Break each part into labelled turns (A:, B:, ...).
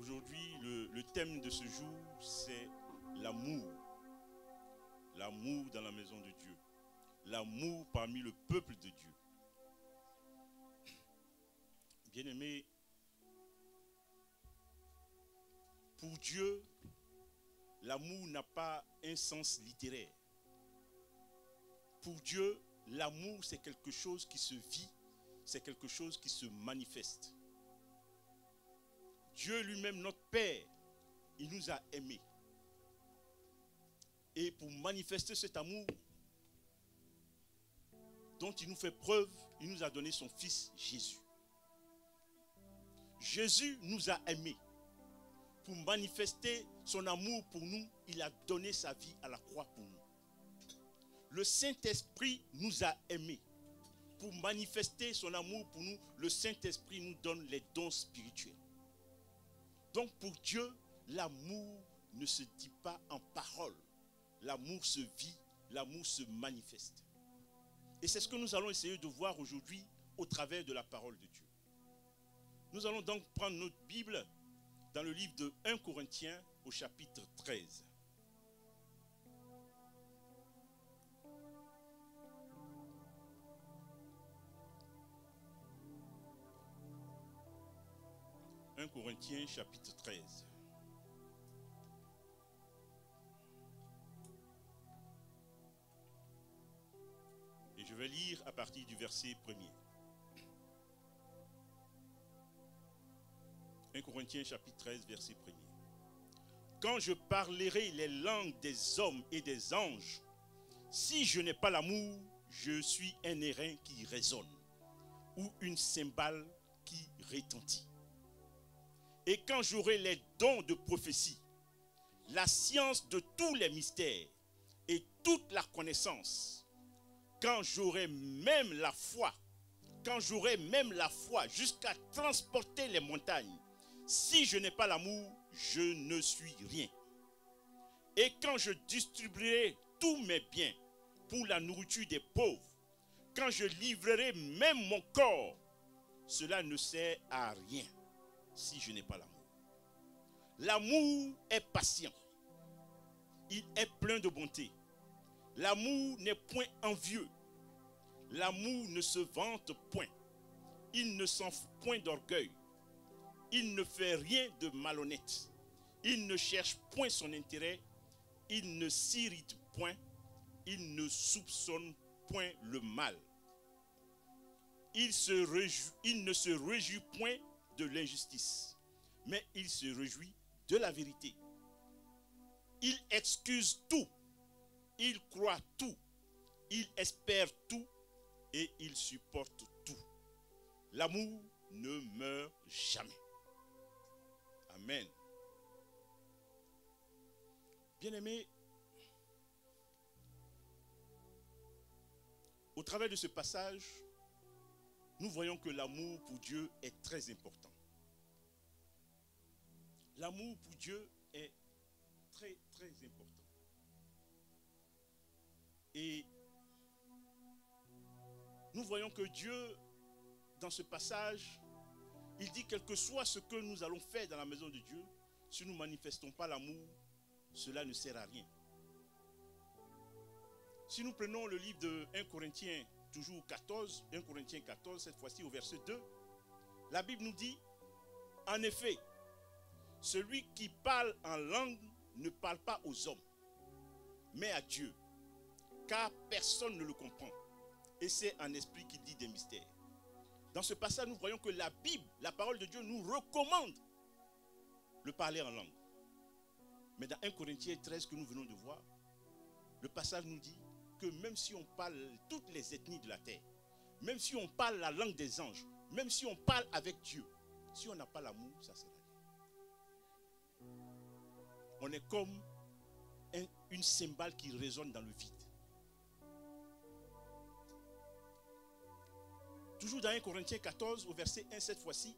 A: Aujourd'hui, le thème de ce jour, c'est l'amour. L'amour dans la maison de Dieu. L'amour parmi le peuple de Dieu. Bien-aimés, pour Dieu, l'amour n'a pas un sens littéraire. Pour Dieu, l'amour, c'est quelque chose qui se vit, c'est quelque chose qui se manifeste. Dieu lui-même, notre Père, il nous a aimés. Et pour manifester cet amour dont il nous fait preuve, il nous a donné son Fils Jésus. Jésus nous a aimés. Pour manifester son amour pour nous, il a donné sa vie à la croix pour nous. Le Saint-Esprit nous a aimés. Pour manifester son amour pour nous, le Saint-Esprit nous donne les dons spirituels. Donc pour Dieu, l'amour ne se dit pas en parole. L'amour se vit, l'amour se manifeste. Et c'est ce que nous allons essayer de voir aujourd'hui au travers de la parole de Dieu. Nous allons donc prendre notre Bible dans le livre de 1 Corinthiens au chapitre 13. « 1 Corinthiens chapitre 13. Et je vais lire à partir du verset 1er. 1 Corinthiens chapitre 13, verset 1er. Quand je parlerai les langues des hommes et des anges, si je n'ai pas l'amour, je suis un airain qui résonne ou une cymbale qui retentit. Et quand j'aurai les dons de prophétie, la science de tous les mystères et toute la connaissance, quand j'aurai même la foi jusqu'à transporter les montagnes, si je n'ai pas l'amour, je ne suis rien. Et quand je distribuerai tous mes biens pour la nourriture des pauvres, quand je livrerai même mon corps, cela ne sert à rien si je n'ai pas l'amour. L'amour est patient. Il est plein de bonté. L'amour n'est point envieux. L'amour ne se vante point. Il ne s'enfle point d'orgueil. Il ne fait rien de malhonnête. Il ne cherche point son intérêt. Il ne s'irrite point. Il ne soupçonne point le mal. Il ne se réjouit point de l'injustice, mais il se réjouit de la vérité. Il excuse tout. Il croit tout. Il espère tout. Et il supporte tout. L'amour ne meurt jamais. Amen. Bien-aimés, au travers de ce passage, nous voyons que l'amour pour Dieu est très important. L'amour pour Dieu est très, très important. Et nous voyons que Dieu, dans ce passage, il dit quel que soit ce que nous allons faire dans la maison de Dieu, si nous ne manifestons pas l'amour, cela ne sert à rien. Si nous prenons le livre de 1 Corinthiens, toujours 14, 1 Corinthiens 14, cette fois-ci au verset 2, la Bible nous dit, en effet, celui qui parle en langue ne parle pas aux hommes, mais à Dieu, car personne ne le comprend. Et c'est un esprit qui dit des mystères. Dans ce passage, nous voyons que la Bible, la parole de Dieu, nous recommande le parler en langue. Mais dans 1 Corinthiens 13 que nous venons de voir, le passage nous dit que même si on parle toutes les ethnies de la terre, même si on parle la langue des anges, même si on parle avec Dieu, si on n'a pas l'amour, ça sert à rien. On est comme une cymbale qui résonne dans le vide. Toujours dans 1 Corinthiens 14, au verset 1, cette fois-ci,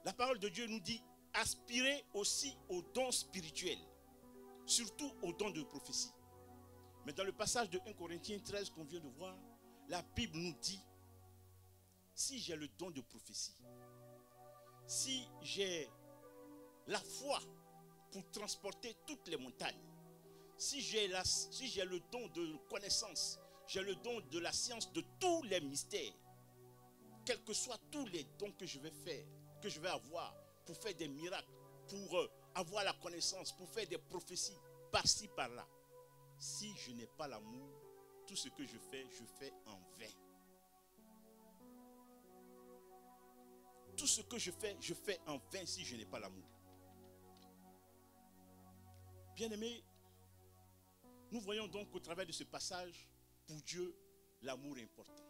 A: la parole de Dieu nous dit, aspirez aussi aux dons spirituels, surtout aux dons de prophétie. Mais dans le passage de 1 Corinthiens 13 qu'on vient de voir, la Bible nous dit, si j'ai le don de prophétie, si j'ai la foi pour transporter toutes les montagnes, si j'ai le don de connaissance, j'ai le don de la science de tous les mystères, quels que soient tous les dons que je vais faire, que je vais avoir pour faire des miracles, pour avoir la connaissance, pour faire des prophéties par-ci, par-là. Si je n'ai pas l'amour, tout ce que je fais en vain. Tout ce que je fais en vain si je n'ai pas l'amour. Bien-aimés, nous voyons donc au travers de ce passage, pour Dieu, l'amour est important.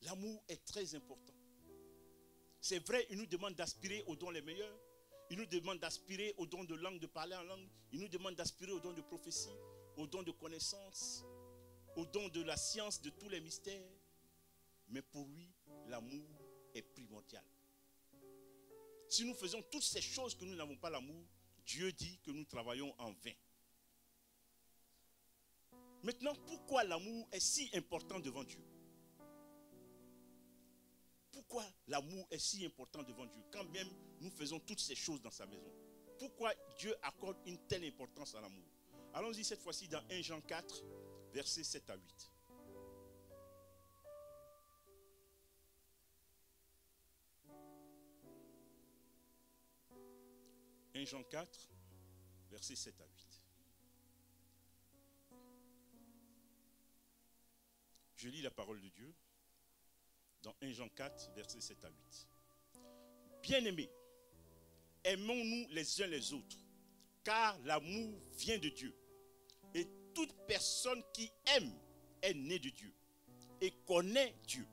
A: L'amour est très important. C'est vrai, il nous demande d'aspirer aux dons les meilleurs. Il nous demande d'aspirer aux dons de langue, de parler en langue. Il nous demande d'aspirer aux dons de prophétie, aux dons de connaissance, aux dons de la science, de tous les mystères. Mais pour lui, l'amour est primordial. Si nous faisons toutes ces choses que nous n'avons pas l'amour, Dieu dit que nous travaillons en vain. Maintenant, pourquoi l'amour est si important devant Dieu? Pourquoi l'amour est si important devant Dieu, quand même nous faisons toutes ces choses dans sa maison? Pourquoi Dieu accorde une telle importance à l'amour? Allons-y cette fois-ci dans 1 Jean 4, versets 7 à 8. 1 Jean 4, versets 7 à 8. Je lis la parole de Dieu dans 1 Jean 4, versets 7 à 8. Bien-aimés, aimons-nous les uns les autres, car l'amour vient de Dieu. Et toute personne qui aime est née de Dieu et connaît Dieu.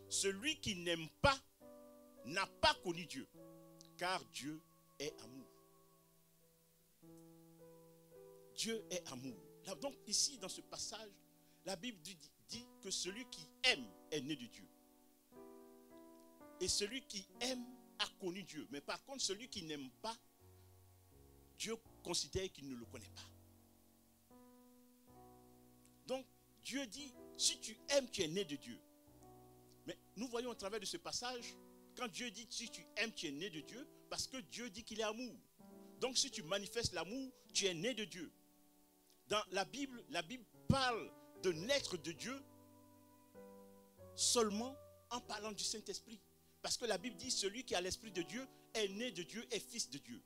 A: Celui qui n'aime pas n'a pas connu Dieu, car Dieu est amour. Dieu est amour. Là, donc ici, dans ce passage, la Bible dit que celui qui aime est né de Dieu. Et celui qui aime a connu Dieu. Mais par contre, celui qui n'aime pas, Dieu considère qu'il ne le connaît pas. Donc, Dieu dit, si tu aimes, tu es né de Dieu. Mais nous voyons au travers de ce passage, quand Dieu dit, si tu aimes, tu es né de Dieu, parce que Dieu dit qu'il est amour. Donc, si tu manifestes l'amour, tu es né de Dieu. Dans la Bible parle de naître de Dieu seulement en parlant du Saint-Esprit. Parce que la Bible dit, celui qui a l'Esprit de Dieu est né de Dieu et fils de Dieu.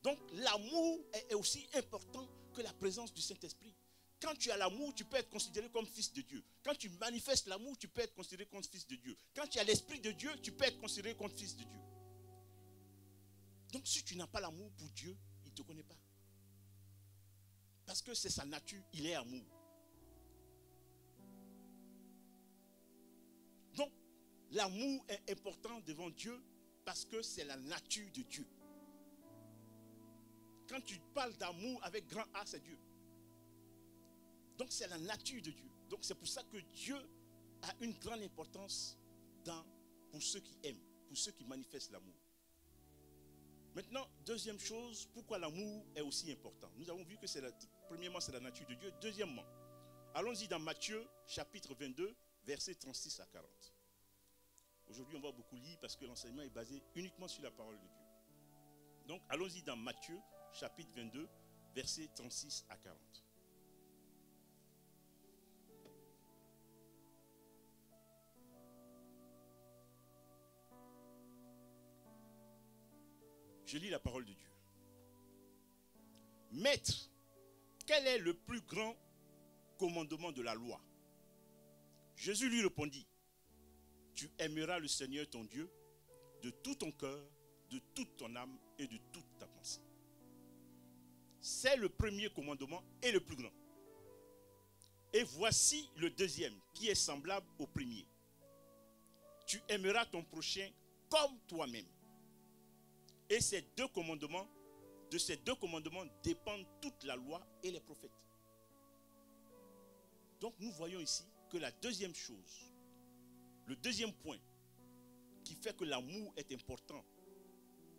A: Donc l'amour est aussi important que la présence du Saint-Esprit. Quand tu as l'amour, tu peux être considéré comme fils de Dieu. Quand tu manifestes l'amour, tu peux être considéré comme fils de Dieu. Quand tu as l'Esprit de Dieu, tu peux être considéré comme fils de Dieu. Donc si tu n'as pas l'amour pour Dieu, il ne te connaît pas. Parce que c'est sa nature, il est amour. Donc, l'amour est important devant Dieu parce que c'est la nature de Dieu. Quand tu parles d'amour avec grand A, c'est Dieu. Donc, c'est la nature de Dieu. Donc, c'est pour ça que Dieu a une grande importance pour ceux qui aiment, pour ceux qui manifestent l'amour. Maintenant, deuxième chose, pourquoi l'amour est aussi important? Nous avons vu que premièrement, c'est la nature de Dieu. Deuxièmement, allons-y dans Matthieu, chapitre 22, versets 36 à 40. Aujourd'hui, on va beaucoup lire parce que l'enseignement est basé uniquement sur la parole de Dieu. Donc, allons-y dans Matthieu, chapitre 22, versets 36 à 40. Je lis la parole de Dieu. Maître, quel est le plus grand commandement de la loi? Jésus lui répondit, tu aimeras le Seigneur ton Dieu de tout ton cœur, de toute ton âme et de toute ta pensée. C'est le premier commandement et le plus grand. Et voici le deuxième qui est semblable au premier. Tu aimeras ton prochain comme toi-même. Et de ces deux commandements dépendent toute la loi et les prophètes. Donc nous voyons ici que la deuxième chose, le deuxième point qui fait que l'amour est important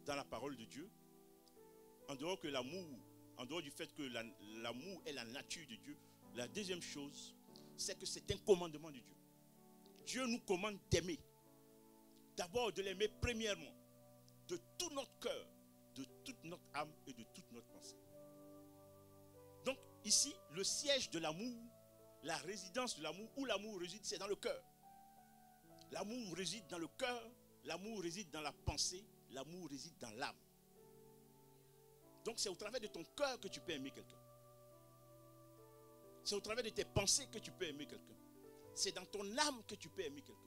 A: dans la parole de Dieu, en dehors du fait que l'amour est la nature de Dieu, la deuxième chose, c'est que c'est un commandement de Dieu. Dieu nous commande d'aimer. D'abord de l'aimer premièrement. de tout notre cœur, de toute notre âme et de toute notre pensée. Donc ici, le siège de l'amour, la résidence de l'amour, où l'amour réside, c'est dans le cœur. L'amour réside dans le cœur, l'amour réside dans la pensée, l'amour réside dans l'âme. Donc c'est au travers de ton cœur que tu peux aimer quelqu'un. C'est au travers de tes pensées que tu peux aimer quelqu'un. C'est dans ton âme que tu peux aimer quelqu'un.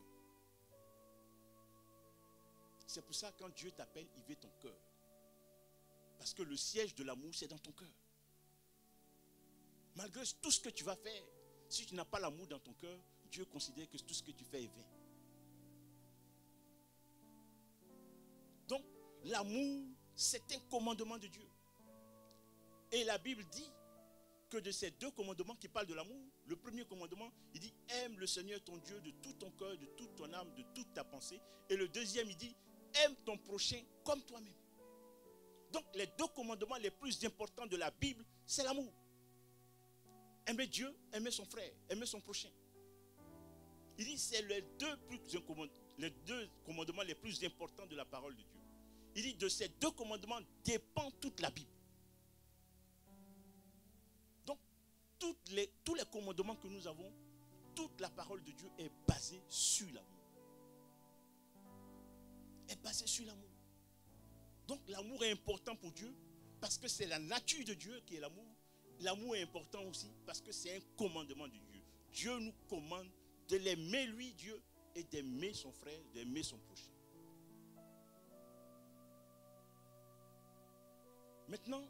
A: C'est pour ça que quand Dieu t'appelle, il veut ton cœur. Parce que le siège de l'amour, c'est dans ton cœur. Malgré tout ce que tu vas faire, si tu n'as pas l'amour dans ton cœur, Dieu considère que tout ce que tu fais est vain. Donc, l'amour, c'est un commandement de Dieu. Et la Bible dit que de ces deux commandements qui parlent de l'amour, le premier commandement, il dit aime le Seigneur ton Dieu de tout ton cœur, de toute ton âme, de toute ta pensée. Et le deuxième, il dit aime ton prochain comme toi-même. Donc les deux commandements les plus importants de la Bible, c'est l'amour. Aimer Dieu, aimer son frère, aimer son prochain. Il dit c'est les deux commandements les plus importants de la parole de Dieu. Il dit de ces deux commandements dépend toute la Bible. Donc tous les commandements que nous avons, toute la parole de Dieu est basée sur l'amour. Est basée sur l'amour. Donc l'amour est important pour Dieu parce que c'est la nature de Dieu qui est l'amour. L'amour est important aussi parce que c'est un commandement de Dieu. Dieu nous commande de l'aimer lui, Dieu, et d'aimer son frère, d'aimer son prochain. Maintenant,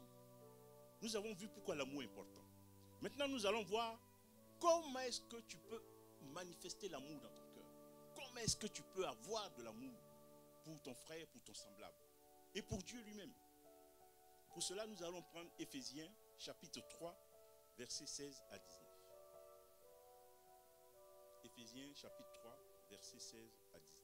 A: nous avons vu pourquoi l'amour est important. Maintenant, nous allons voir comment est-ce que tu peux manifester l'amour dans ton cœur. Comment est-ce que tu peux avoir de l'amour pour ton frère, pour ton semblable et pour Dieu lui-même. Pour cela, nous allons prendre Éphésiens chapitre 3, versets 16 à 19. Éphésiens chapitre 3, versets 16 à 19.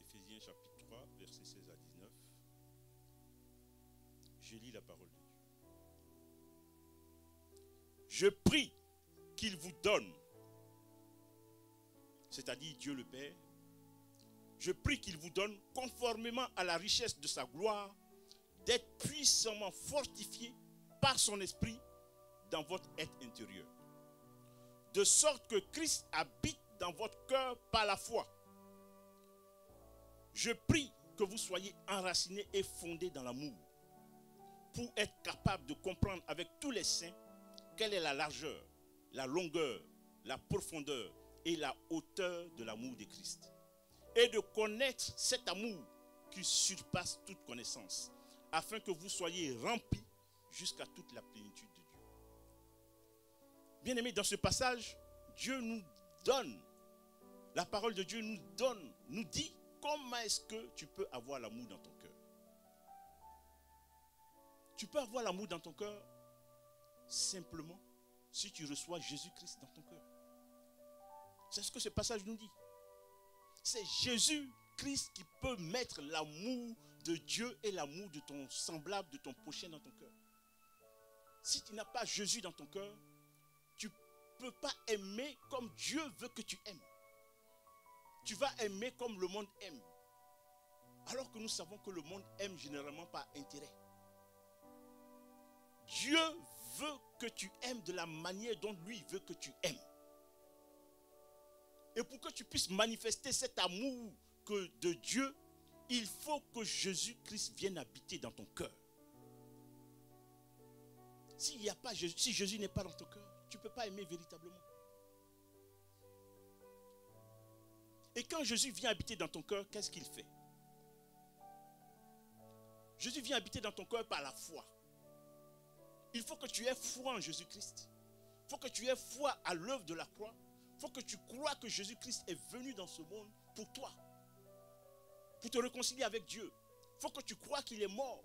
A: Éphésiens chapitre 3, versets 16 à 19. Je lis la parole de Dieu. Je prie qu'il vous donne, c'est-à-dire Dieu le Père, je prie qu'il vous donne, conformément à la richesse de sa gloire, d'être puissamment fortifié par son esprit dans votre être intérieur. De sorte que Christ habite dans votre cœur par la foi. Je prie que vous soyez enracinés et fondés dans l'amour, pour être capable de comprendre avec tous les saints quelle est la largeur, la longueur, la profondeur et la hauteur de l'amour de Christ. Et de connaître cet amour qui surpasse toute connaissance, afin que vous soyez remplis jusqu'à toute la plénitude de Dieu. Bien-aimés, dans ce passage, Dieu nous donne, la parole de Dieu nous donne, nous dit comment est-ce que tu peux avoir l'amour dans ton cœur. Tu peux avoir l'amour dans ton cœur simplement si tu reçois Jésus-Christ dans ton cœur. C'est ce que ce passage nous dit. C'est Jésus-Christ qui peut mettre l'amour de Dieu et l'amour de ton semblable, de ton prochain dans ton cœur. Si tu n'as pas Jésus dans ton cœur, tu ne peux pas aimer comme Dieu veut que tu aimes. Tu vas aimer comme le monde aime. Alors que nous savons que le monde aime généralement par intérêt. Dieu veut que tu aimes de la manière dont lui veut que tu aimes. Et pour que tu puisses manifester cet amour de Dieu, il faut que Jésus-Christ vienne habiter dans ton cœur. Si Jésus n'est pas dans ton cœur, tu ne peux pas aimer véritablement. Et quand Jésus vient habiter dans ton cœur, qu'est-ce qu'il fait? Jésus vient habiter dans ton cœur par la foi. Il faut que tu aies foi en Jésus-Christ. Il faut que tu aies foi à l'œuvre de la croix. Il faut que tu crois que Jésus-Christ est venu dans ce monde pour toi. Pour te réconcilier avec Dieu. Il faut que tu crois qu'il est mort,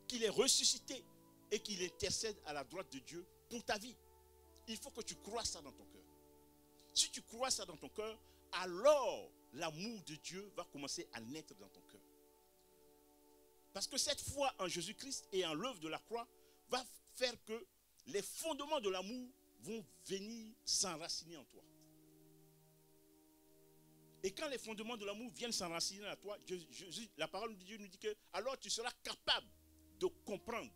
A: qu'il est ressuscité et qu'il intercède à la droite de Dieu pour ta vie. Il faut que tu crois ça dans ton cœur. Si tu crois ça dans ton cœur, alors l'amour de Dieu va commencer à naître dans ton cœur. Parce que cette foi en Jésus-Christ et en l'œuvre de la croix va faire que les fondements de l'amour vont venir s'enraciner en toi. Et quand les fondements de l'amour viennent s'enraciner en toi, la parole de Dieu nous dit que alors tu seras capable de comprendre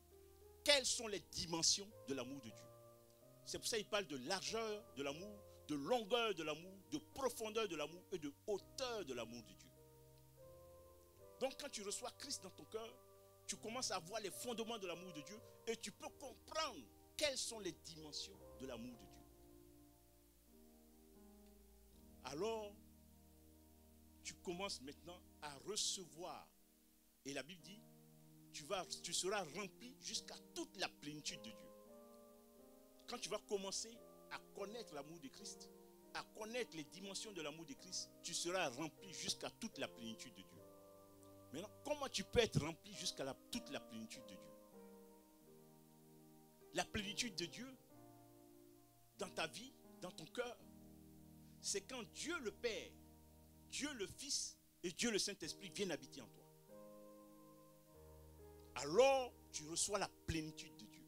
A: quelles sont les dimensions de l'amour de Dieu. C'est pour ça qu'il parle de largeur de l'amour, de longueur de l'amour, de profondeur de l'amour et de hauteur de l'amour de Dieu. Donc quand tu reçois Christ dans ton cœur, tu commences à voir les fondements de l'amour de Dieu et tu peux comprendre quelles sont les dimensions de l'amour de Dieu. Alors, tu commences maintenant à recevoir. Et la Bible dit, tu seras rempli jusqu'à toute la plénitude de Dieu. Quand tu vas commencer à connaître l'amour de Christ, à connaître les dimensions de l'amour de Christ, tu seras rempli jusqu'à toute la plénitude de Dieu. Maintenant, comment tu peux être rempli jusqu'à toute la plénitude de Dieu? La plénitude de Dieu, dans ta vie, dans ton cœur, c'est quand Dieu le Père, Dieu le Fils et Dieu le Saint-Esprit viennent habiter en toi. Alors, tu reçois la plénitude de Dieu.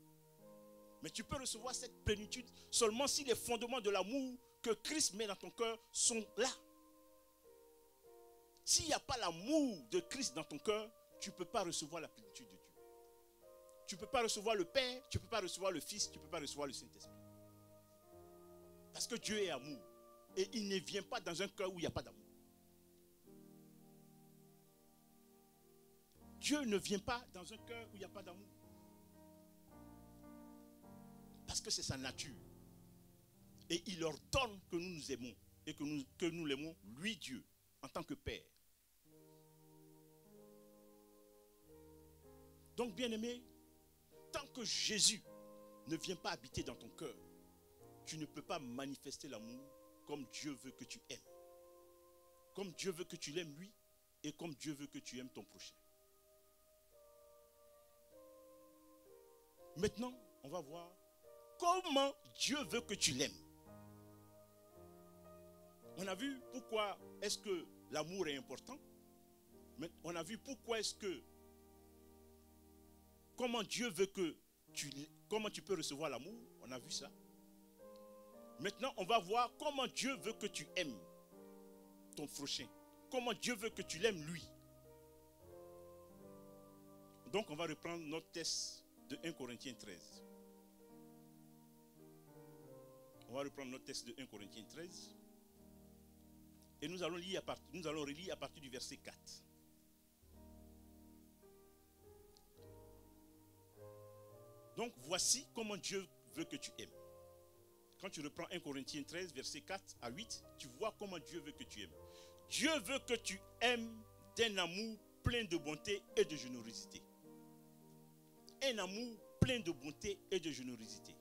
A: Mais tu peux recevoir cette plénitude seulement si les fondements de l'amour que Christ met dans ton cœur sont là. S'il n'y a pas l'amour de Christ dans ton cœur, tu ne peux pas recevoir la plénitude de Dieu. Tu ne peux pas recevoir le Père, tu ne peux pas recevoir le Fils, tu ne peux pas recevoir le Saint-Esprit. Parce que Dieu est amour. Et il ne vient pas dans un cœur où il n'y a pas d'amour. Dieu ne vient pas dans un cœur où il n'y a pas d'amour. Parce que c'est sa nature. Et il ordonne que nous nous aimons. Et que nous l'aimons, lui Dieu, en tant que Père. Donc bien aimé, tant que Jésus ne vient pas habiter dans ton cœur, tu ne peux pas manifester l'amour comme Dieu veut que tu aimes. Comme Dieu veut que tu l'aimes lui et comme Dieu veut que tu aimes ton prochain. Maintenant, on va voir comment Dieu veut que tu l'aimes. On a vu pourquoi est-ce que l'amour est important. Mais on a vu pourquoi est-ce que comment Dieu veut que comment tu peux recevoir l'amour. On a vu ça. Maintenant, on va voir comment Dieu veut que tu aimes ton prochain. Comment Dieu veut que tu l'aimes lui. Donc, on va reprendre notre texte de 1 Corinthiens 13. On va reprendre notre texte de 1 Corinthiens 13. Et nous allons relire à partir du verset 4. Donc, voici comment Dieu veut que tu aimes. Quand tu reprends 1 Corinthiens 13, verset 4 à 8, tu vois comment Dieu veut que tu aimes. Dieu veut que tu aimes d'un amour plein de bonté et de générosité. Un amour plein de bonté et de générosité.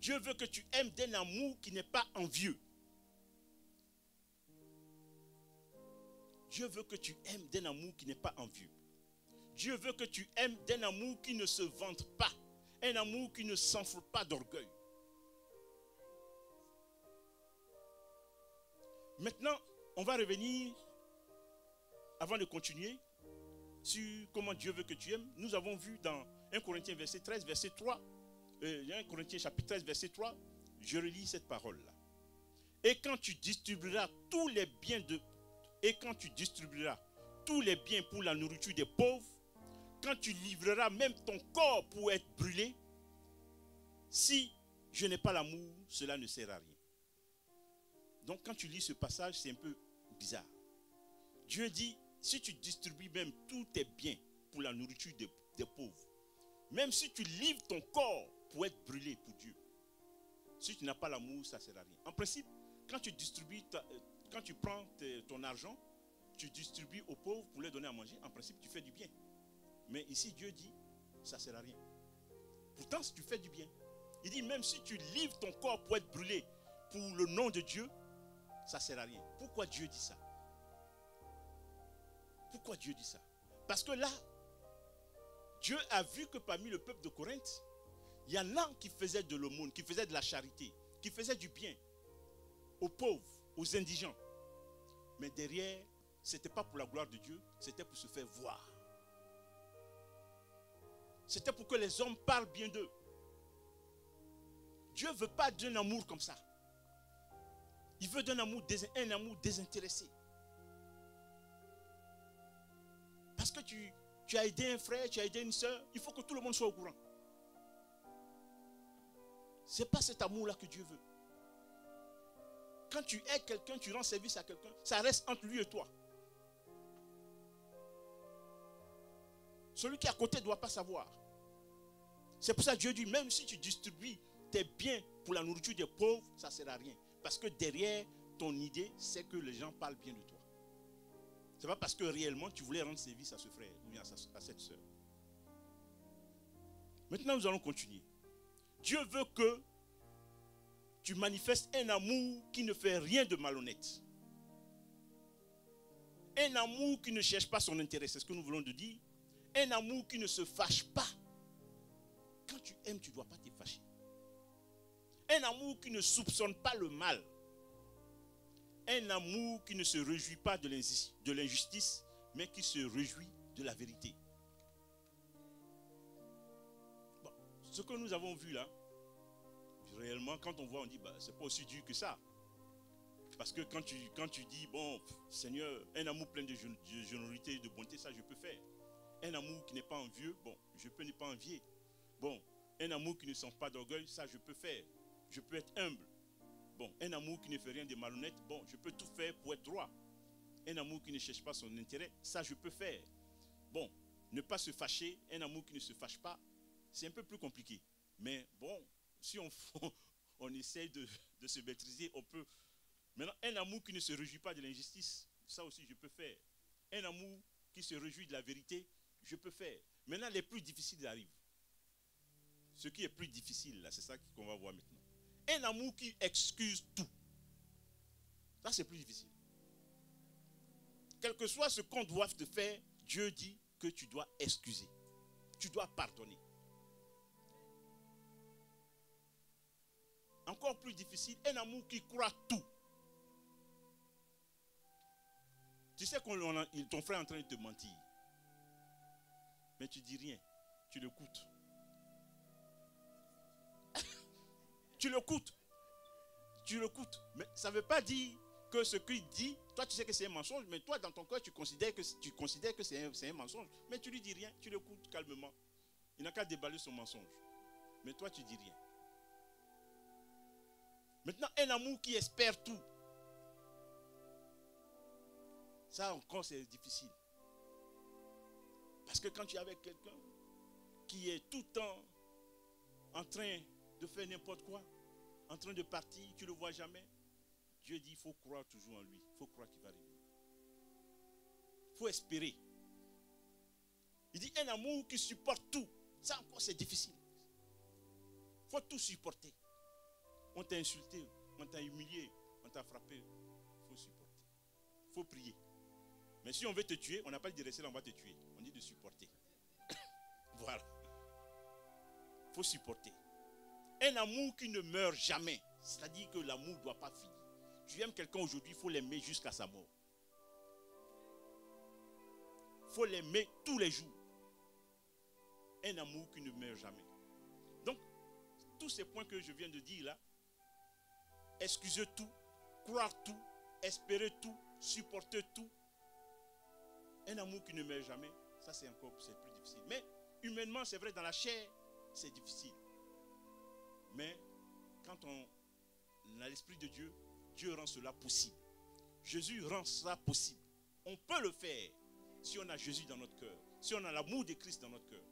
A: Dieu veut que tu aimes d'un amour qui n'est pas envieux. Dieu veut que tu aimes d'un amour qui n'est pas envieux. Dieu veut que tu aimes d'un amour qui ne se vante pas. Un amour qui ne s'enfle pas d'orgueil. Maintenant, on va revenir, avant de continuer, sur comment Dieu veut que tu aimes. Nous avons vu dans 1 Corinthiens verset 13, verset 3, 1 Corinthiens chapitre 13, verset 3, je relis cette parole-là. Et quand tu distribueras tous les biens pour la nourriture des pauvres, quand tu livreras même ton corps pour être brûlé, si je n'ai pas l'amour, cela ne sert à rien. Donc quand tu lis ce passage, c'est un peu bizarre. Dieu dit, si tu distribues même tous tes biens pour la nourriture des pauvres, même si tu livres ton corps pour être brûlé pour Dieu, si tu n'as pas l'amour, ça ne sert à rien. En principe, quand tu prends ton argent, tu distribues aux pauvres pour leur donner à manger, en principe, tu fais du bien. Mais ici, Dieu dit, ça ne sert à rien. Pourtant, si tu fais du bien, il dit, même si tu livres ton corps pour être brûlé pour le nom de Dieu, ça ne sert à rien. Pourquoi Dieu dit ça? Pourquoi Dieu dit ça? Parce que là, Dieu a vu que parmi le peuple de Corinthe, il y en a qui faisaient de l'aumône, qui faisaient de la charité, qui faisaient du bien aux pauvres, aux indigents. Mais derrière, ce n'était pas pour la gloire de Dieu, c'était pour se faire voir. C'était pour que les hommes parlent bien d'eux. Dieu ne veut pas d'un amour comme ça. Il veut un amour désintéressé. Parce que tu as aidé un frère, tu as aidé une soeur, il faut que tout le monde soit au courant. Ce n'est pas cet amour-là que Dieu veut. Quand tu aides quelqu'un, tu rends service à quelqu'un, ça reste entre lui et toi. Celui qui est à côté ne doit pas savoir. C'est pour ça que Dieu dit, même si tu distribues tes biens pour la nourriture des pauvres, ça ne sert à rien. Parce que derrière ton idée, c'est que les gens parlent bien de toi. Ce n'est pas parce que réellement tu voulais rendre service à ce frère ou bien à cette soeur. Maintenant, nous allons continuer. Dieu veut que tu manifestes un amour qui ne fait rien de malhonnête. Un amour qui ne cherche pas son intérêt, c'est ce que nous voulons de dire. Un amour qui ne se fâche pas. Quand tu aimes, tu ne dois pas te fâcher. Un amour qui ne soupçonne pas le mal. Un amour qui ne se réjouit pas de l'injustice, mais qui se réjouit de la vérité. Bon, ce que nous avons vu là, réellement, quand on voit, on dit, bah, c'est pas aussi dur que ça. Parce que quand tu dis, bon, Seigneur, un amour plein de générosité et de bonté, ça je peux faire. Un amour qui n'est pas envieux, bon, je peux ne pas envier. Bon, un amour qui ne sent pas d'orgueil, ça je peux faire. Je peux être humble. Bon, un amour qui ne fait rien de malhonnête, bon, je peux tout faire pour être droit. Un amour qui ne cherche pas son intérêt, ça je peux faire. Bon, ne pas se fâcher, un amour qui ne se fâche pas, c'est un peu plus compliqué. Mais bon, si on essaie de se maîtriser, on peut. Maintenant, un amour qui ne se réjouit pas de l'injustice, ça aussi je peux faire. Un amour qui se réjouit de la vérité, je peux faire. Maintenant, les plus difficiles arrivent. Ce qui est plus difficile, là, c'est ça qu'on va voir maintenant. Un amour qui excuse tout. Ça, c'est plus difficile. Quel que soit ce qu'on doit te faire, Dieu dit que tu dois excuser. Tu dois pardonner. Encore plus difficile, un amour qui croit tout. Tu sais que ton frère est en train de te mentir. Mais tu dis rien. Tu l'écoutes. Tu l'écoutes. Tu l'écoutes. Mais ça ne veut pas dire que ce qu'il dit, toi tu sais que c'est un mensonge, mais toi dans ton cœur tu considères que c'est un mensonge. Mais tu lui dis rien, tu l'écoutes calmement. Il n'a qu'à déballer son mensonge. Mais toi tu dis rien. Maintenant, un amour qui espère tout. Ça encore c'est difficile. Parce que quand tu es avec quelqu'un qui est tout le temps en train de faire n'importe quoi, en train de partir, tu ne le vois jamais, Dieu dit il faut croire toujours en lui. Il faut croire qu'il va revenir. Il faut espérer. Il dit un amour qui supporte tout. Ça encore c'est difficile. Il faut tout supporter. On t'a insulté, on t'a humilié, on t'a frappé. Il faut supporter. Il faut prier. Mais si on veut te tuer, on n'a pas dit de rester là, on va te tuer. On dit de supporter. Voilà. Il faut supporter. Un amour qui ne meurt jamais. C'est-à-dire que l'amour ne doit pas finir. Tu aimes quelqu'un aujourd'hui, il faut l'aimer jusqu'à sa mort. Il faut l'aimer tous les jours. Un amour qui ne meurt jamais. Donc, tous ces points que je viens de dire là, excuser tout, croire tout, espérer tout, supporter tout, un amour qui ne meurt jamais, ça c'est plus difficile. Mais humainement, c'est vrai, dans la chair, c'est difficile. Mais quand on a l'Esprit de Dieu, Dieu rend cela possible. Jésus rend cela possible. On peut le faire si on a Jésus dans notre cœur, si on a l'amour de Christ dans notre cœur.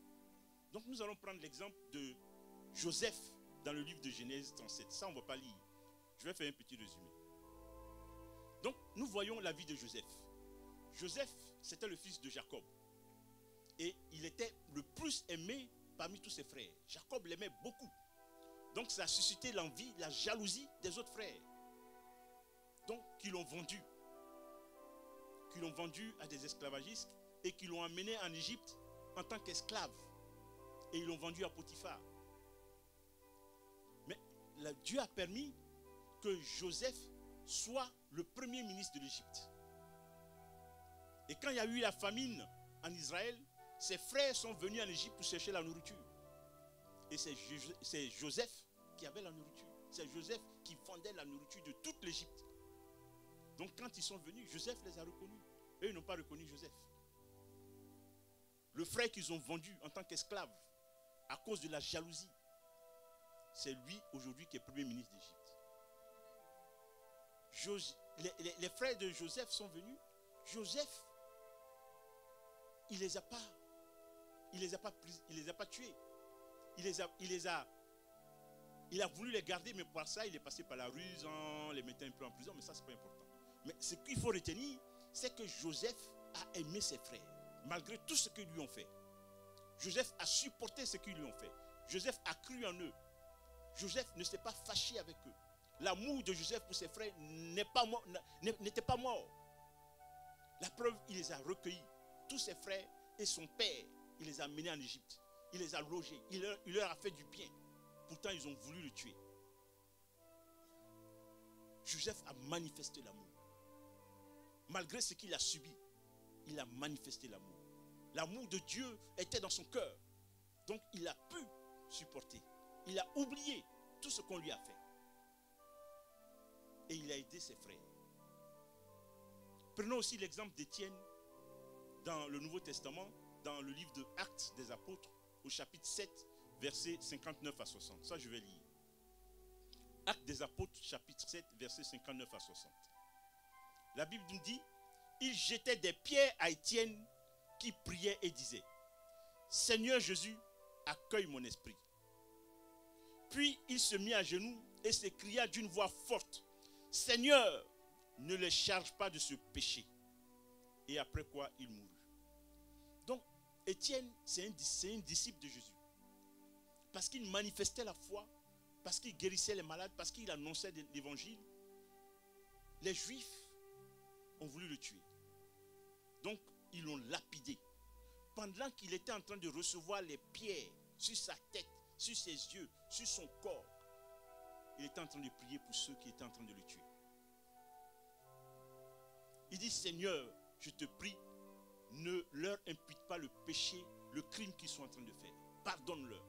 A: Donc nous allons prendre l'exemple de Joseph dans le livre de Genèse 37. Ça, on ne va pas lire. Je vais faire un petit résumé. Donc, nous voyons la vie de Joseph. Joseph, c'était le fils de Jacob. Et il était le plus aimé parmi tous ses frères. Jacob l'aimait beaucoup. Donc, ça a suscité l'envie, la jalousie des autres frères. Donc, qui l'ont vendu. Qui l'ont vendu à des esclavagistes et qui l'ont amené en Égypte en tant qu'esclave. Et ils l'ont vendu à Potiphar. Mais Dieu a permis que Joseph soit le premier ministre de l'Égypte. Et quand il y a eu la famine en Israël, ses frères sont venus en Égypte pour chercher la nourriture. Et c'est Joseph qui avait la nourriture. C'est Joseph qui vendait la nourriture de toute l'Égypte. Donc quand ils sont venus, Joseph les a reconnus. Eux, ils n'ont pas reconnu Joseph. Le frère qu'ils ont vendu en tant qu'esclave, à cause de la jalousie, c'est lui aujourd'hui qui est premier ministre d'Égypte. Les frères de Joseph sont venus. Joseph, il les a pas tués. Il a voulu les garder, mais pour ça, il est passé par la ruse en les mettant un peu en prison, mais ça, c'est pas important. Mais ce qu'il faut retenir, c'est que Joseph a aimé ses frères, malgré tout ce qu'ils lui ont fait. Joseph a supporté ce qu'ils lui ont fait. Joseph a cru en eux. Joseph ne s'est pas fâché avec eux. L'amour de Joseph pour ses frères n'était pas mort. La preuve, il les a recueillis. Tous ses frères et son père, il les a menés en Égypte. Il les a logés. Il leur a fait du bien. Pourtant, ils ont voulu le tuer. Joseph a manifesté l'amour. Malgré ce qu'il a subi, il a manifesté l'amour. L'amour de Dieu était dans son cœur. Donc, il a pu supporter. Il a oublié tout ce qu'on lui a fait. Et il a aidé ses frères. Prenons aussi l'exemple d'Étienne dans le Nouveau Testament, dans le livre de Actes des Apôtres, au chapitre 7, versets 59 à 60. Ça, je vais lire. Actes des Apôtres, chapitre 7, versets 59 à 60. La Bible nous dit, il jetait des pierres à Étienne qui priait et disait, Seigneur Jésus, accueille mon esprit. Puis il se mit à genoux et s'écria d'une voix forte, Seigneur, ne les charge pas de ce péché. Et après quoi il mourut. Donc, Étienne, c'est un disciple de Jésus. Parce qu'il manifestait la foi, parce qu'il guérissait les malades, parce qu'il annonçait l'évangile. Les Juifs ont voulu le tuer. Donc, ils l'ont lapidé. Pendant qu'il était en train de recevoir les pierres sur sa tête, sur ses yeux, sur son corps, il était en train de prier pour ceux qui étaient en train de le tuer. Il dit, Seigneur, je te prie, ne leur impute pas le péché, le crime qu'ils sont en train de faire. Pardonne-leur.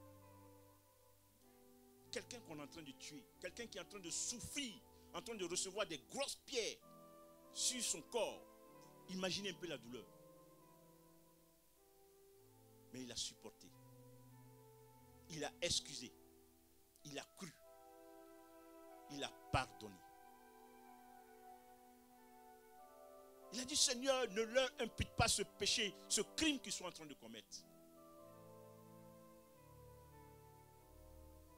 A: Quelqu'un qu'on est en train de tuer, quelqu'un qui est en train de souffrir, en train de recevoir des grosses pierres sur son corps. Imaginez un peu la douleur. Mais il a supporté. Il a excusé. Il a cru. Il a pardonné. Il a dit, Seigneur, ne leur impute pas ce péché, ce crime qu'ils sont en train de commettre.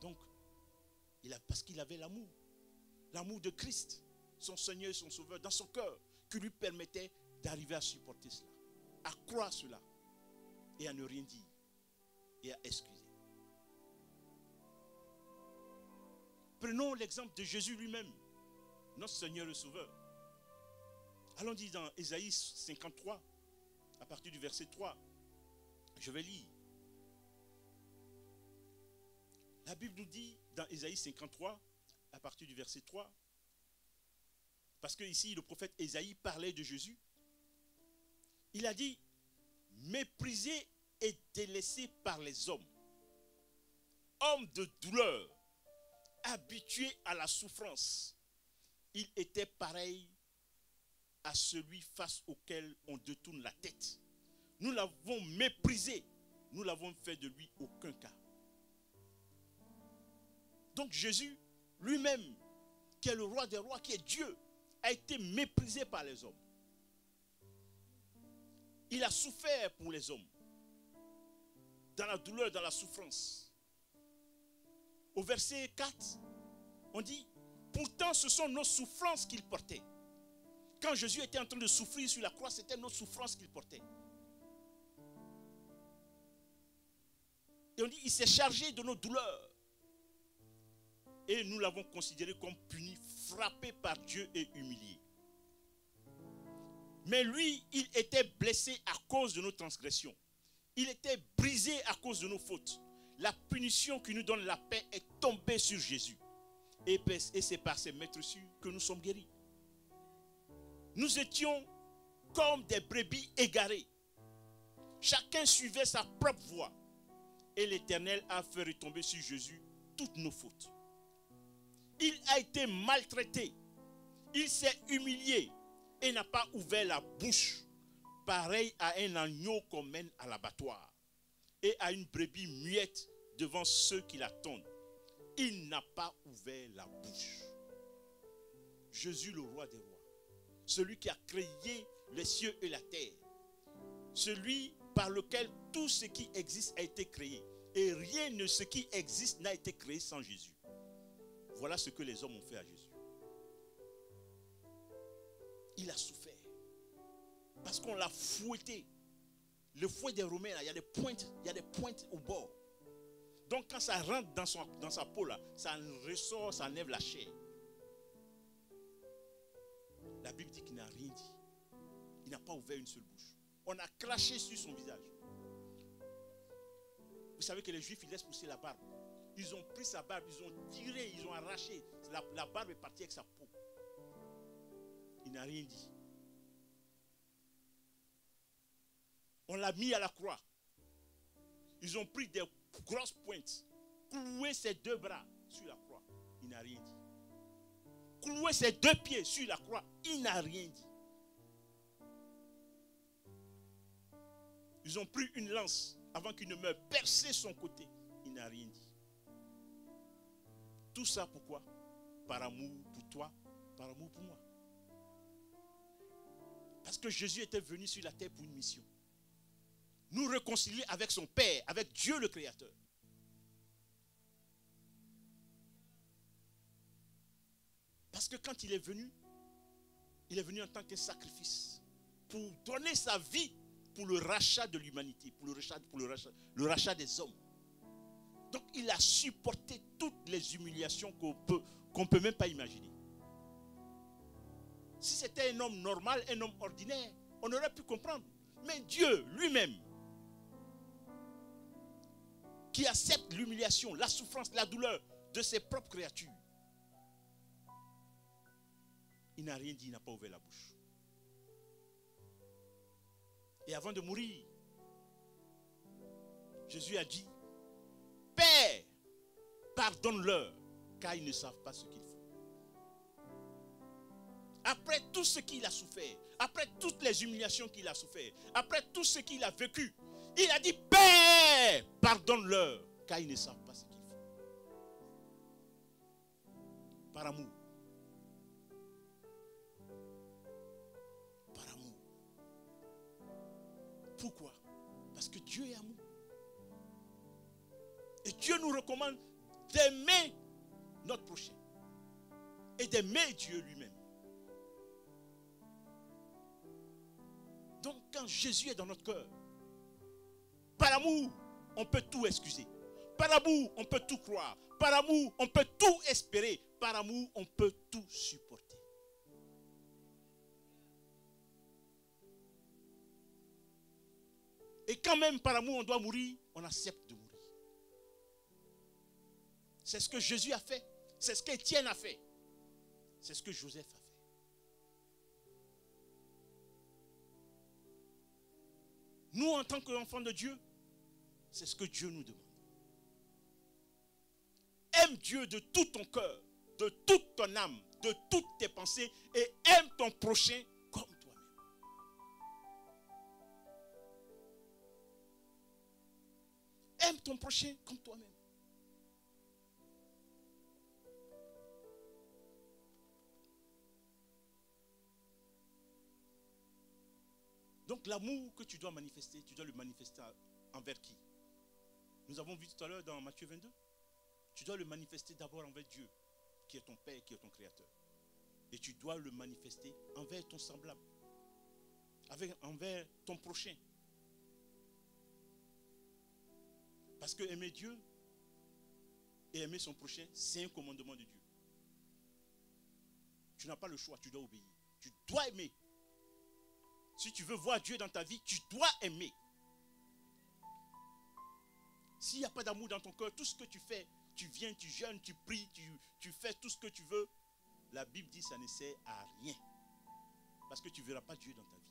A: Donc, parce qu'il avait l'amour. L'amour de Christ, son Seigneur et son Sauveur, dans son cœur, qui lui permettait d'arriver à supporter cela, à croire cela, et à ne rien dire, et à excuser. Prenons l'exemple de Jésus lui-même, notre Seigneur et Sauveur. Allons dire dans Ésaïe 53, à partir du verset 3, je vais lire. La Bible nous dit dans Ésaïe 53, à partir du verset 3, parce que ici le prophète Ésaïe parlait de Jésus, il a dit, méprisé et délaissé par les hommes, homme de douleur, habitué à la souffrance, il était pareil à celui face auquel on détourne la tête. Nous l'avons méprisé, nous l'avons fait de lui aucun cas. Donc Jésus lui-même, qui est le roi des rois, qui est Dieu, a été méprisé par les hommes. Il a souffert pour les hommes, dans la douleur, dans la souffrance. Au verset 4, on dit, pourtant ce sont nos souffrances qu'il portait. Quand Jésus était en train de souffrir sur la croix, c'était nos souffrances qu'il portait. Et on dit, il s'est chargé de nos douleurs. Et nous l'avons considéré comme puni, frappé par Dieu et humilié. Mais lui, il était blessé à cause de nos transgressions. Il était brisé à cause de nos fautes. La punition qui nous donne la paix est tombée sur Jésus. Et c'est par ses meurtrissures que nous sommes guéris. Nous étions comme des brebis égarées. Chacun suivait sa propre voie. Et l'Éternel a fait retomber sur Jésus toutes nos fautes. Il a été maltraité. Il s'est humilié et n'a pas ouvert la bouche. Pareil à un agneau qu'on mène à l'abattoir et à une brebis muette devant ceux qui l'attendent. Il n'a pas ouvert la bouche. Jésus, le roi des rois, celui qui a créé les cieux et la terre, celui par lequel tout ce qui existe a été créé, et rien de ce qui existe n'a été créé sans Jésus. Voilà ce que les hommes ont fait à Jésus. Il a souffert parce qu'on l'a fouetté. Le fouet des Romains, là, il y a des pointes au bord. Donc quand ça rentre dans sa peau, là, ça ressort, ça enlève la chair. La Bible dit qu'il n'a rien dit. Il n'a pas ouvert une seule bouche. On a craché sur son visage. Vous savez que les Juifs, ils laissent pousser la barbe. Ils ont pris sa barbe, ils ont tiré, ils ont arraché. La barbe est partie avec sa peau. Il n'a rien dit. On l'a mis à la croix. Ils ont pris des grosses pointes, cloué ses deux bras sur la croix. Il n'a rien dit. Cloué ses deux pieds sur la croix. Il n'a rien dit. Ils ont pris une lance avant qu'il ne meure, percé son côté. Il n'a rien dit. Tout ça pourquoi? Par amour pour toi, par amour pour moi. Parce que Jésus était venu sur la terre pour une mission. Nous réconcilier avec son Père, avec Dieu le Créateur. Parce que quand il est venu en tant que sacrifice pour donner sa vie pour le rachat de l'humanité, pour le rachat des hommes. Donc il a supporté toutes les humiliations qu'on peut même pas imaginer. Si c'était un homme normal, un homme ordinaire, on aurait pu comprendre. Mais Dieu lui-même, qui accepte l'humiliation, la souffrance, la douleur de ses propres créatures, il n'a rien dit, il n'a pas ouvert la bouche. Et avant de mourir, Jésus a dit, Père, pardonne-leur, car ils ne savent pas ce qu'ils font. Après tout ce qu'il a souffert, après toutes les humiliations qu'il a souffert, après tout ce qu'il a vécu, il a dit, Père, pardonne-leur, car ils ne savent pas ce qu'ils font. Par amour. Par amour. Pourquoi? Parce que Dieu est amour. Et Dieu nous recommande d'aimer notre prochain. Et d'aimer Dieu lui-même. Donc quand Jésus est dans notre cœur, par amour, on peut tout excuser. Par amour, on peut tout croire. Par amour, on peut tout espérer. Par amour, on peut tout supporter. Et quand même par amour on doit mourir, on accepte de mourir. C'est ce que Jésus a fait. C'est ce qu'Étienne a fait. C'est ce que Joseph a fait. Nous, en tant qu'enfants de Dieu, c'est ce que Dieu nous demande. Aime Dieu de tout ton cœur, de toute ton âme, de toutes tes pensées et aime ton prochain comme toi-même. Aime ton prochain comme toi-même. Donc l'amour que tu dois manifester, tu dois le manifester envers qui? Nous avons vu tout à l'heure dans Matthieu 22. Tu dois le manifester d'abord envers Dieu, qui est ton Père, qui est ton Créateur. Et tu dois le manifester envers ton semblable, envers ton prochain. Parce que aimer Dieu et aimer son prochain, c'est un commandement de Dieu. Tu n'as pas le choix, tu dois obéir. Tu dois aimer. Si tu veux voir Dieu dans ta vie, tu dois aimer. S'il n'y a pas d'amour dans ton cœur, tout ce que tu fais, tu viens, tu jeûnes, tu pries, tu fais tout ce que tu veux, la Bible dit que ça ne sert à rien. Parce que tu ne verras pas Dieu dans ta vie.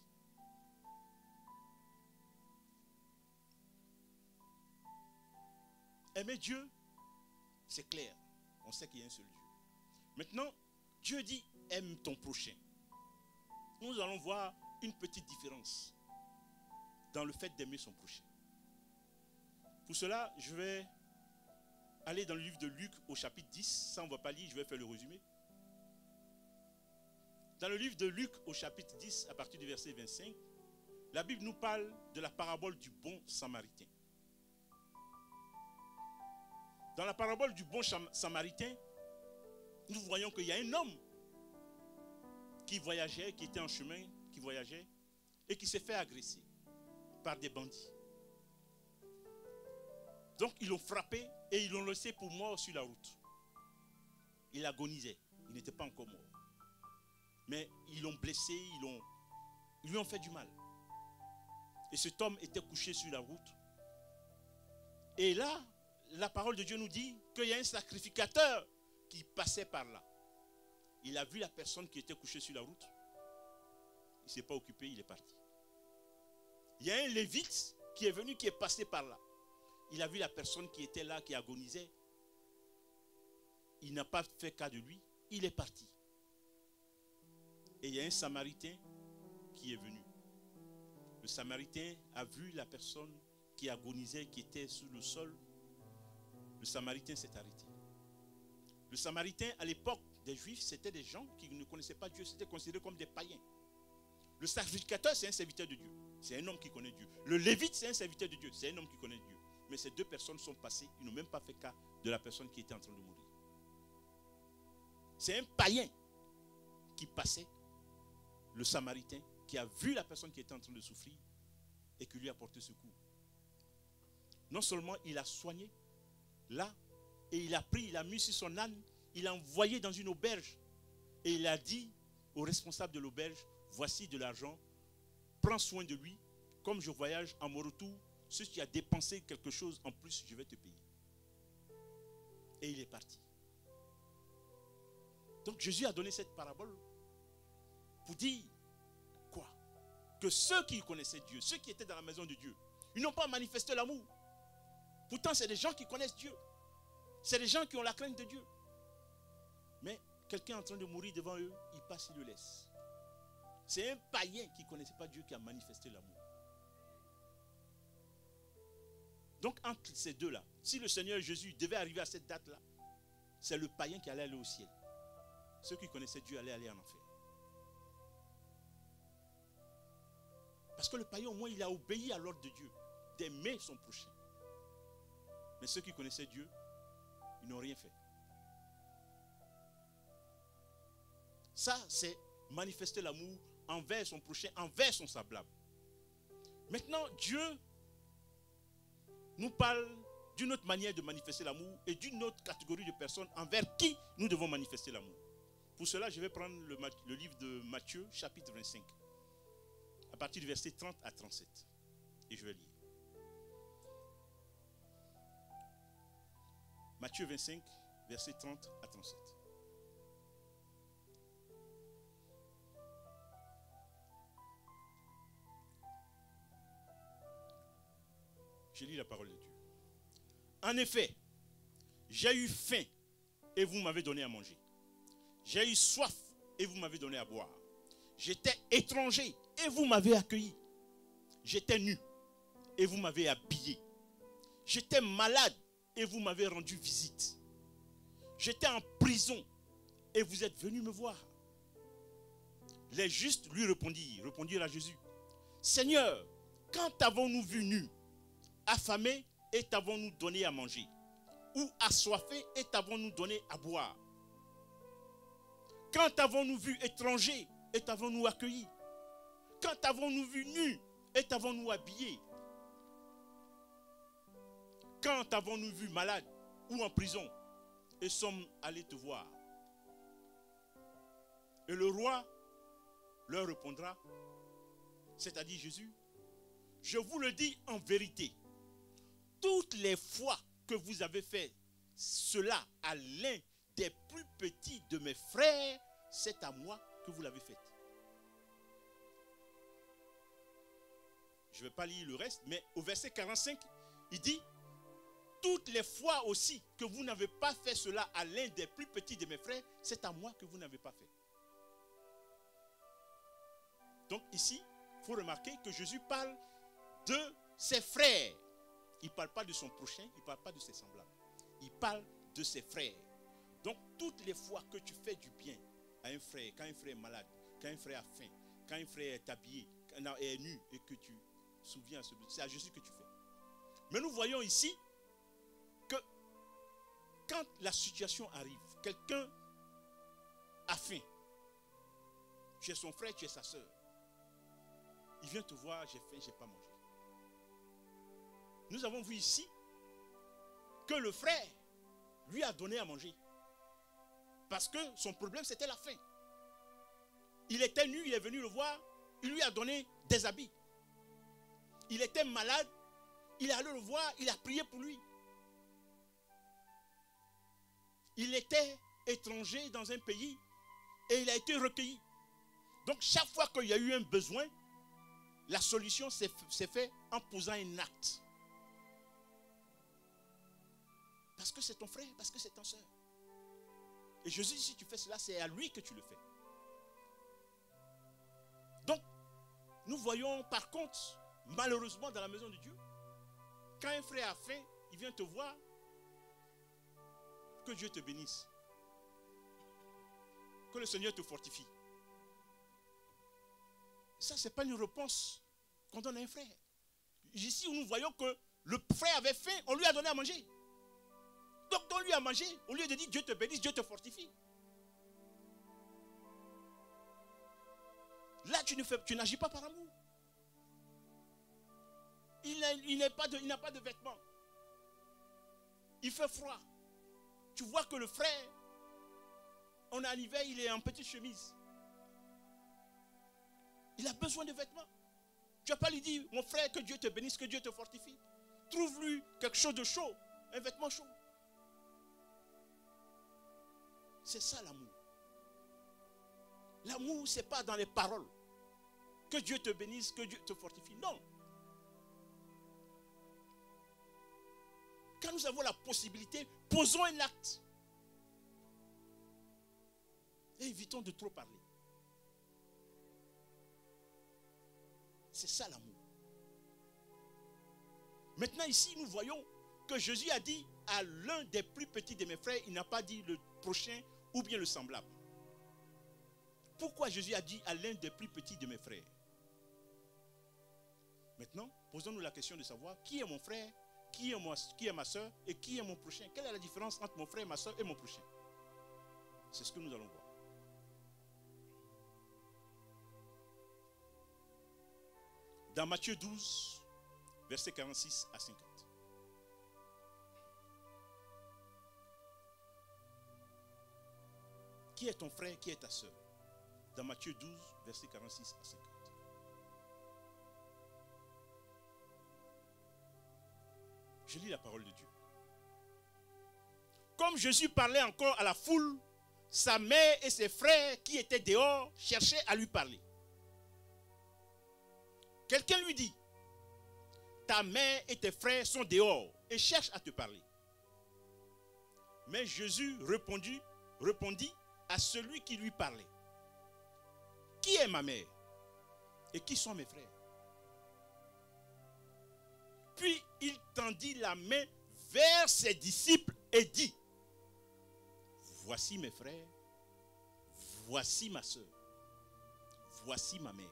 A: aimer Dieu, c'est clair. On sait qu'il y a un seul Dieu. Maintenant, Dieu dit, aime ton prochain. Nous allons voir une petite différence dans le fait d'aimer son prochain. Pour cela, je vais aller dans le livre de Luc au chapitre 10. Ça, on ne va pas lire, je vais faire le résumé. Dans le livre de Luc au chapitre 10, à partir du verset 25, la Bible nous parle de la parabole du bon samaritain. Dans la parabole du bon samaritain, nous voyons qu'il y a un homme qui voyageait, qui était en chemin, qui voyageait, et qui s'est fait agresser par des bandits. Donc ils l'ont frappé et ils l'ont laissé pour mort sur la route. Il agonisait, il n'était pas encore mort. Mais ils l'ont blessé, ils lui ont fait du mal. Et cet homme était couché sur la route. Et là, la parole de Dieu nous dit qu'il y a un sacrificateur qui passait par là. Il a vu la personne qui était couchée sur la route. Il ne s'est pas occupé, il est parti. Il y a un lévite qui est venu, qui est passé par là. Il a vu la personne qui était là, qui agonisait. Il n'a pas fait cas de lui, il est parti. Et il y a un samaritain qui est venu. Le samaritain a vu la personne qui agonisait, qui était sur le sol. Le samaritain s'est arrêté. Le samaritain, à l'époque des Juifs, c'était des gens qui ne connaissaient pas Dieu, c'était considéré comme des païens. Le sacrificateur, c'est un serviteur de Dieu. C'est un homme qui connaît Dieu. Le lévite, c'est un serviteur de Dieu. C'est un homme qui connaît Dieu. Mais ces deux personnes sont passées, ils n'ont même pas fait cas de la personne qui était en train de mourir. C'est un païen qui passait, le samaritain, qui a vu la personne qui était en train de souffrir et qui lui a porté secours. Non seulement il a soigné là, et il a pris, il a mis sur son âne, il a envoyé dans une auberge et il a dit au responsable de l'auberge, voici de l'argent, prends soin de lui, comme je voyage à mon retour, si tu as dépensé quelque chose en plus, je vais te payer. Et il est parti. Donc Jésus a donné cette parabole pour dire quoi? Que ceux qui connaissaient Dieu, ceux qui étaient dans la maison de Dieu, ils n'ont pas manifesté l'amour. Pourtant, c'est des gens qui connaissent Dieu. C'est des gens qui ont la crainte de Dieu. Mais quelqu'un en train de mourir devant eux, il passe, il le laisse. C'est un païen qui ne connaissait pas Dieu qui a manifesté l'amour. Donc entre ces deux-là, si le Seigneur Jésus devait arriver à cette date-là, c'est le païen qui allait aller au ciel. Ceux qui connaissaient Dieu allaient aller en enfer. Parce que le païen, au moins, il a obéi à l'ordre de Dieu, d'aimer son prochain. Mais ceux qui connaissaient Dieu, ils n'ont rien fait. Ça, c'est manifester l'amour envers son prochain, envers son semblable. Maintenant, Dieu nous parle d'une autre manière de manifester l'amour et d'une autre catégorie de personnes envers qui nous devons manifester l'amour. Pour cela, je vais prendre le livre de Matthieu, chapitre 25, à partir du verset 30 à 37. Et je vais lire. Matthieu 25, verset 30 à 37. Je lis la parole de Dieu. En effet, j'ai eu faim et vous m'avez donné à manger. J'ai eu soif et vous m'avez donné à boire. J'étais étranger et vous m'avez accueilli. J'étais nu et vous m'avez habillé. J'étais malade et vous m'avez rendu visite. J'étais en prison et vous êtes venus me voir. Les justes lui répondirent à Jésus. Seigneur, quand t'avons-nous vu nu, affamé et t'avons-nous donné à manger? Ou assoiffé et t'avons-nous donné à boire? Quand t'avons-nous vu étranger et t'avons-nous accueilli? Quand t'avons-nous vu nu et t'avons-nous habillé? Quand t'avons-nous vu malade ou en prison et sommes allés te voir? Et le roi leur répondra, c'est-à-dire Jésus, je vous le dis en vérité, toutes les fois que vous avez fait cela à l'un des plus petits de mes frères, c'est à moi que vous l'avez fait. Je ne vais pas lire le reste, mais au verset 45, il dit, toutes les fois aussi que vous n'avez pas fait cela à l'un des plus petits de mes frères, c'est à moi que vous n'avez pas fait. Donc ici, il faut remarquer que Jésus parle de ses frères. Il ne parle pas de son prochain, il ne parle pas de ses semblables. Il parle de ses frères. Donc toutes les fois que tu fais du bien à un frère, quand un frère est malade, quand un frère a faim, quand un frère est habillé, est nu et que tu souviens à celui, c'est à Jésus que tu fais. Mais nous voyons ici que quand la situation arrive, quelqu'un a faim, tu es son frère, tu es sa soeur, il vient te voir, j'ai faim, je n'ai pas mangé. Nous avons vu ici que le frère lui a donné à manger. Parce que son problème c'était la faim. Il était nu, il est venu le voir, il lui a donné des habits. Il était malade, il est allé le voir, il a prié pour lui. Il était étranger dans un pays et il a été recueilli. Donc chaque fois qu'il y a eu un besoin, la solution s'est faite en posant un acte. Parce que c'est ton frère, parce que c'est ton soeur. Et Jésus, si tu fais cela, c'est à lui que tu le fais. Donc, nous voyons par contre, malheureusement dans la maison de Dieu, quand un frère a faim, il vient te voir, que Dieu te bénisse. Que le Seigneur te fortifie. Ça, ce n'est pas une réponse qu'on donne à un frère. Ici, nous voyons que le frère avait faim, on lui a donné à manger. Donc, on lui a mangé, au lieu de dire Dieu te bénisse, Dieu te fortifie. Là, tu n'agis pas par amour. Il n'a pas de vêtements. Il fait froid. Tu vois que le frère, on est en hiver, il est en petite chemise. Il a besoin de vêtements. Tu n'as pas lui dire, mon frère, que Dieu te bénisse, que Dieu te fortifie. Trouve-lui quelque chose de chaud, un vêtement chaud. C'est ça l'amour. L'amour, ce n'est pas dans les paroles. Que Dieu te bénisse, que Dieu te fortifie. Non. Quand nous avons la possibilité, posons un acte. Et évitons de trop parler. C'est ça l'amour. Maintenant ici, nous voyons que Jésus a dit à l'un des plus petits de mes frères, il n'a pas dit le prochain ou bien le semblable. Pourquoi Jésus a dit à l'un des plus petits de mes frères? Maintenant, posons-nous la question de savoir qui est mon frère, qui est ma soeur et qui est mon prochain. Quelle est la différence entre mon frère, ma soeur et mon prochain? C'est ce que nous allons voir. Dans Matthieu 12, versets 46 à 50. Qui est ton frère, qui est ta soeur? Dans Matthieu 12, versets 46 à 50. Je lis la parole de Dieu. Comme Jésus parlait encore à la foule, sa mère et ses frères qui étaient dehors cherchaient à lui parler. Quelqu'un lui dit, ta mère et tes frères sont dehors et cherchent à te parler. Mais Jésus répondit à celui qui lui parlait. Qui est ma mère et qui sont mes frères? Puis il tendit la main vers ses disciples et dit, voici mes frères, voici ma soeur, voici ma mère.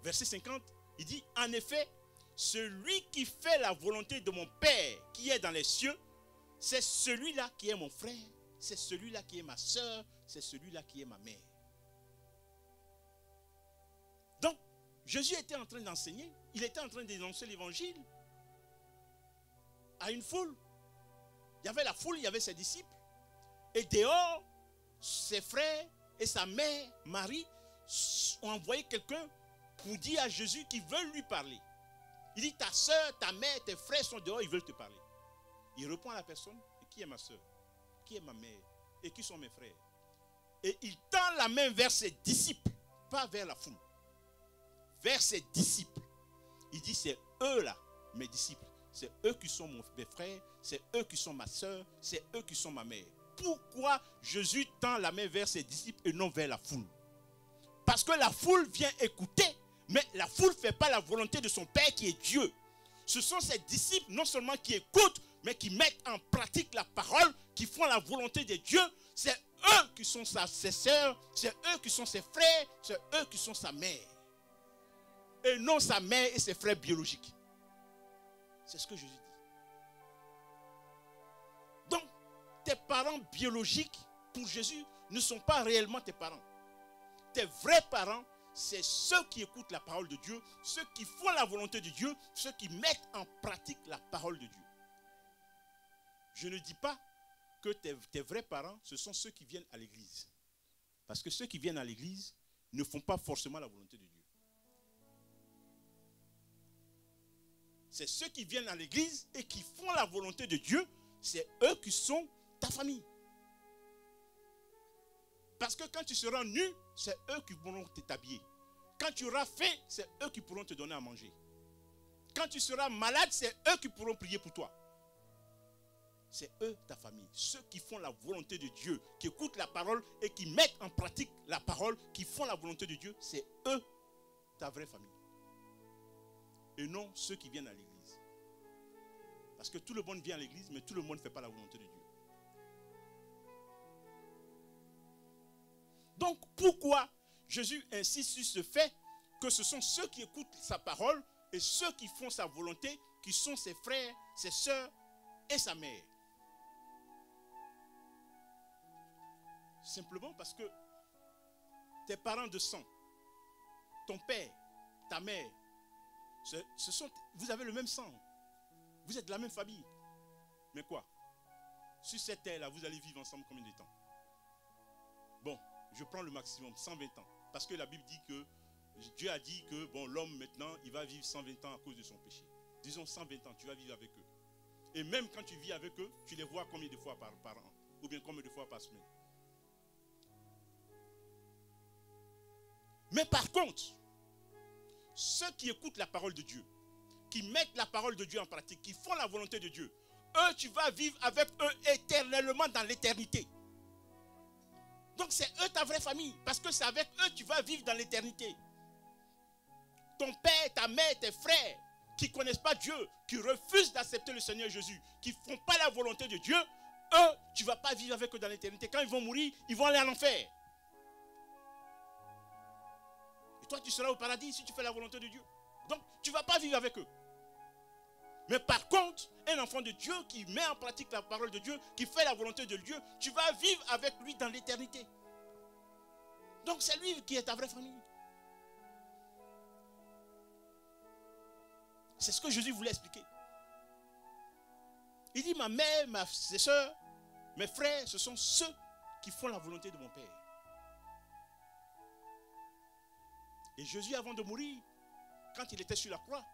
A: Verset 50, il dit, en effet, celui qui fait la volonté de mon Père qui est dans les cieux, c'est celui-là qui est mon frère, c'est celui-là qui est ma soeur, c'est celui-là qui est ma mère. Donc, Jésus était en train d'enseigner, il était en train d'énoncer l'évangile à une foule. Il y avait la foule, il y avait ses disciples. Et dehors, ses frères et sa mère, Marie, ont envoyé quelqu'un pour dire à Jésus qu'ils veulent lui parler. Il dit, ta soeur, ta mère, tes frères sont dehors, ils veulent te parler. Il répond à la personne, qui est ma soeur, qui est ma mère et qui sont mes frères. Et il tend la main vers ses disciples, pas vers la foule. Vers ses disciples. Il dit, c'est eux là mes disciples. C'est eux qui sont mes frères, c'est eux qui sont ma soeur, c'est eux qui sont ma mère. Pourquoi Jésus tend la main vers ses disciples et non vers la foule? Parce que la foule vient écouter, mais la foule ne fait pas la volonté de son Père qui est Dieu. Ce sont ses disciples non seulement qui écoutent, mais qui mettent en pratique la parole, qui font la volonté de Dieu. C'est eux qui sont ses sœurs, c'est eux qui sont ses frères, c'est eux qui sont sa mère. Et non sa mère et ses frères biologiques. C'est ce que Jésus dit. Donc, tes parents biologiques, pour Jésus, ne sont pas réellement tes parents. Tes vrais parents, c'est ceux qui écoutent la parole de Dieu, ceux qui font la volonté de Dieu, ceux qui mettent en pratique la parole de Dieu. Je ne dis pas que tes vrais parents, ce sont ceux qui viennent à l'église. Parce que ceux qui viennent à l'église ne font pas forcément la volonté de Dieu. C'est ceux qui viennent à l'église et qui font la volonté de Dieu, c'est eux qui sont ta famille. Parce que quand tu seras nu, c'est eux qui pourront t'habiller. Quand tu auras faim, c'est eux qui pourront te donner à manger. Quand tu seras malade, c'est eux qui pourront prier pour toi. C'est eux ta famille. Ceux qui font la volonté de Dieu, qui écoutent la parole et qui mettent en pratique la parole, qui font la volonté de Dieu, c'est eux ta vraie famille. Et non ceux qui viennent à l'église. Parce que tout le monde vient à l'église, mais tout le monde ne fait pas la volonté de Dieu. Donc, pourquoi Jésus insiste sur ce fait que ce sont ceux qui écoutent sa parole et ceux qui font sa volonté, qui sont ses frères, ses sœurs et sa mère? Simplement parce que tes parents de sang, ton père, ta mère, vous avez le même sang. Vous êtes de la même famille. Mais quoi? Sur cette terre-là, vous allez vivre ensemble combien de temps? Bon, je prends le maximum, 120 ans. Parce que la Bible dit que Dieu a dit que bon, l'homme maintenant, il va vivre 120 ans à cause de son péché. Disons 120 ans, tu vas vivre avec eux. Et même quand tu vis avec eux, tu les vois combien de fois par an? Ou bien combien de fois par semaine? Mais par contre, ceux qui écoutent la parole de Dieu, qui mettent la parole de Dieu en pratique, qui font la volonté de Dieu, eux, tu vas vivre avec eux éternellement dans l'éternité. Donc c'est eux ta vraie famille, parce que c'est avec eux que tu vas vivre dans l'éternité. Ton père, ta mère, tes frères, qui ne connaissent pas Dieu, qui refusent d'accepter le Seigneur Jésus, qui ne font pas la volonté de Dieu, eux, tu ne vas pas vivre avec eux dans l'éternité. Quand ils vont mourir, ils vont aller en enfer. Et toi, tu seras au paradis si tu fais la volonté de Dieu. Donc, tu ne vas pas vivre avec eux. Mais par contre, un enfant de Dieu qui met en pratique la parole de Dieu, qui fait la volonté de Dieu, tu vas vivre avec lui dans l'éternité. Donc, c'est lui qui est ta vraie famille. C'est ce que Jésus voulait expliquer. Il dit, ma mère, mes soeurs, mes frères, ce sont ceux qui font la volonté de mon Père. Et Jésus, avant de mourir, quand il était sur la croix,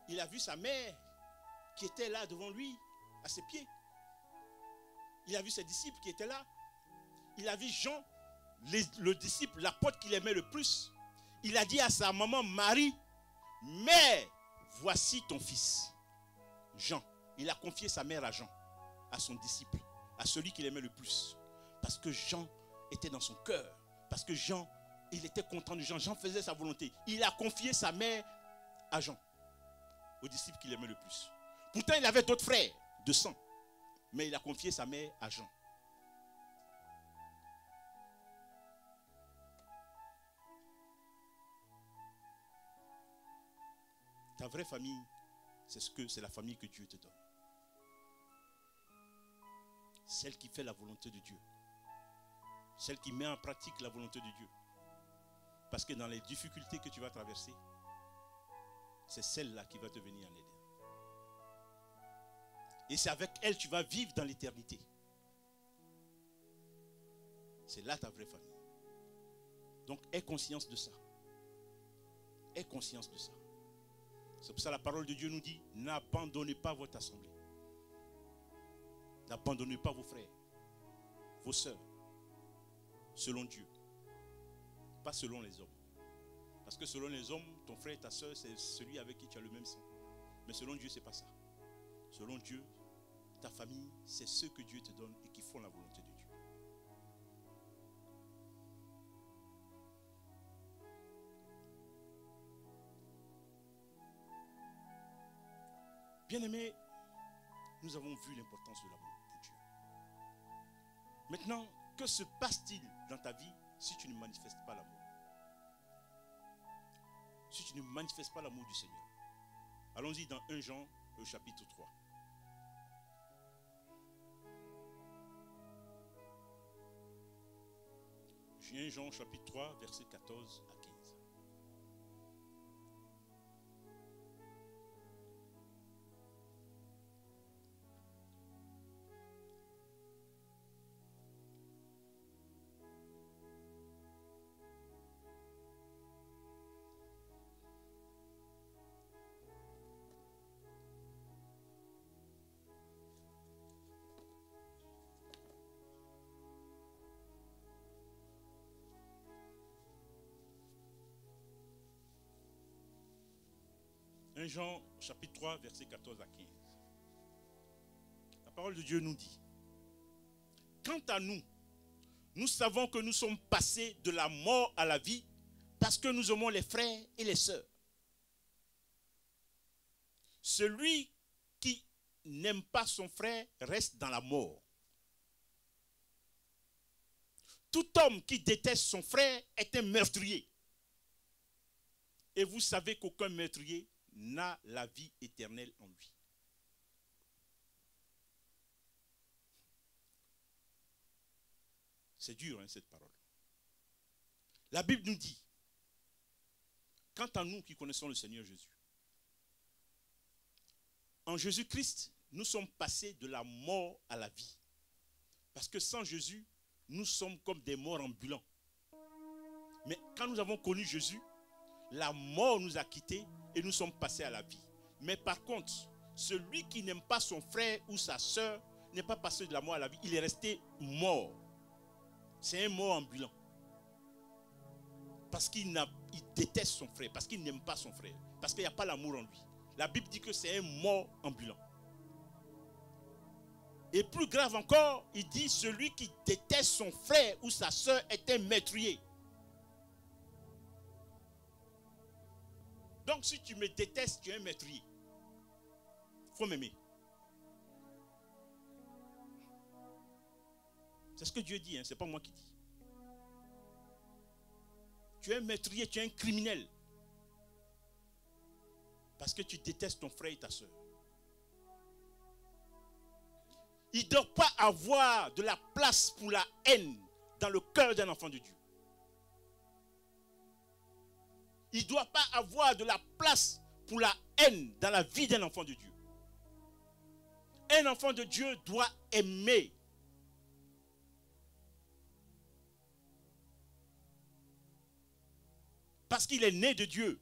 A: il a vu sa mère qui était là devant lui, à ses pieds. Il a vu ses disciples qui étaient là. Il a vu Jean, le disciple, l'apôtre qu'il aimait le plus. Il a dit à sa maman Marie, mère, voici ton fils. Jean, il a confié sa mère à Jean, à son disciple, à celui qu'il aimait le plus. Parce que Jean était dans son cœur. Parce que Jean, il était content de Jean. Jean faisait sa volonté. Il a confié sa mère à Jean, au disciple qu'il aimait le plus. Pourtant, il avait d'autres frères de sang. Mais il a confié sa mère à Jean. Ta vraie famille, c'est la famille que Dieu te donne. Celle qui fait la volonté de Dieu. Celle qui met en pratique la volonté de Dieu. Parce que dans les difficultés que tu vas traverser, c'est celle-là qui va te venir en aide. Et c'est avec elle que tu vas vivre dans l'éternité. C'est là ta vraie famille. Donc aie conscience de ça. Aie conscience de ça. C'est pour ça que la parole de Dieu nous dit, n'abandonnez pas votre assemblée. N'abandonnez pas vos frères, vos sœurs, selon Dieu. Pas selon les hommes. Parce que selon les hommes, ton frère et ta sœur, c'est celui avec qui tu as le même sang. Mais selon Dieu, ce n'est pas ça. Selon Dieu, ta famille, c'est ceux que Dieu te donne et qui font la volonté de Dieu. Bien-aimés, nous avons vu l'importance de l'amour pour Dieu. Maintenant, que se passe-t-il dans ta vie si tu ne manifestes pas l'amour? Si tu ne manifestes pas l'amour du Seigneur. Allons-y dans 1 Jean, au chapitre 3. Jean, chapitre 3, versets 14 à 15. Jean chapitre 3 verset 14 à 15. La parole de Dieu nous dit: quant à nous, nous savons que nous sommes passés de la mort à la vie parce que nous aimons les frères et les sœurs. Celui qui n'aime pas son frère reste dans la mort. Tout homme qui déteste son frère est un meurtrier. Et vous savez qu'aucun meurtrier n'a la vie éternelle en lui. C'est dur, hein, cette parole. La Bible nous dit, quant à nous qui connaissons le Seigneur Jésus, en Jésus-Christ, nous sommes passés de la mort à la vie. Parce que sans Jésus, nous sommes comme des morts ambulants. Mais quand nous avons connu Jésus, la mort nous a quittés et nous sommes passés à la vie. Mais par contre, celui qui n'aime pas son frère ou sa soeur n'est pas passé de la mort à la vie. Il est resté mort. C'est un mort ambulant. Parce qu'il déteste son frère, parce qu'il n'aime pas son frère, parce qu'il n'y a pas l'amour en lui. La Bible dit que c'est un mort ambulant. Et plus grave encore, il dit celui qui déteste son frère ou sa soeur est un meurtrier. Donc si tu me détestes, tu es un meurtrier. Il faut m'aimer. C'est ce que Dieu dit, hein, ce n'est pas moi qui dis. Tu es un meurtrier, tu es un criminel. Parce que tu détestes ton frère et ta soeur. Il ne doit pas avoir de la place pour la haine dans le cœur d'un enfant de Dieu. Il ne doit pas avoir de la place pour la haine dans la vie d'un enfant de Dieu. Un enfant de Dieu doit aimer. Parce qu'il est né de Dieu.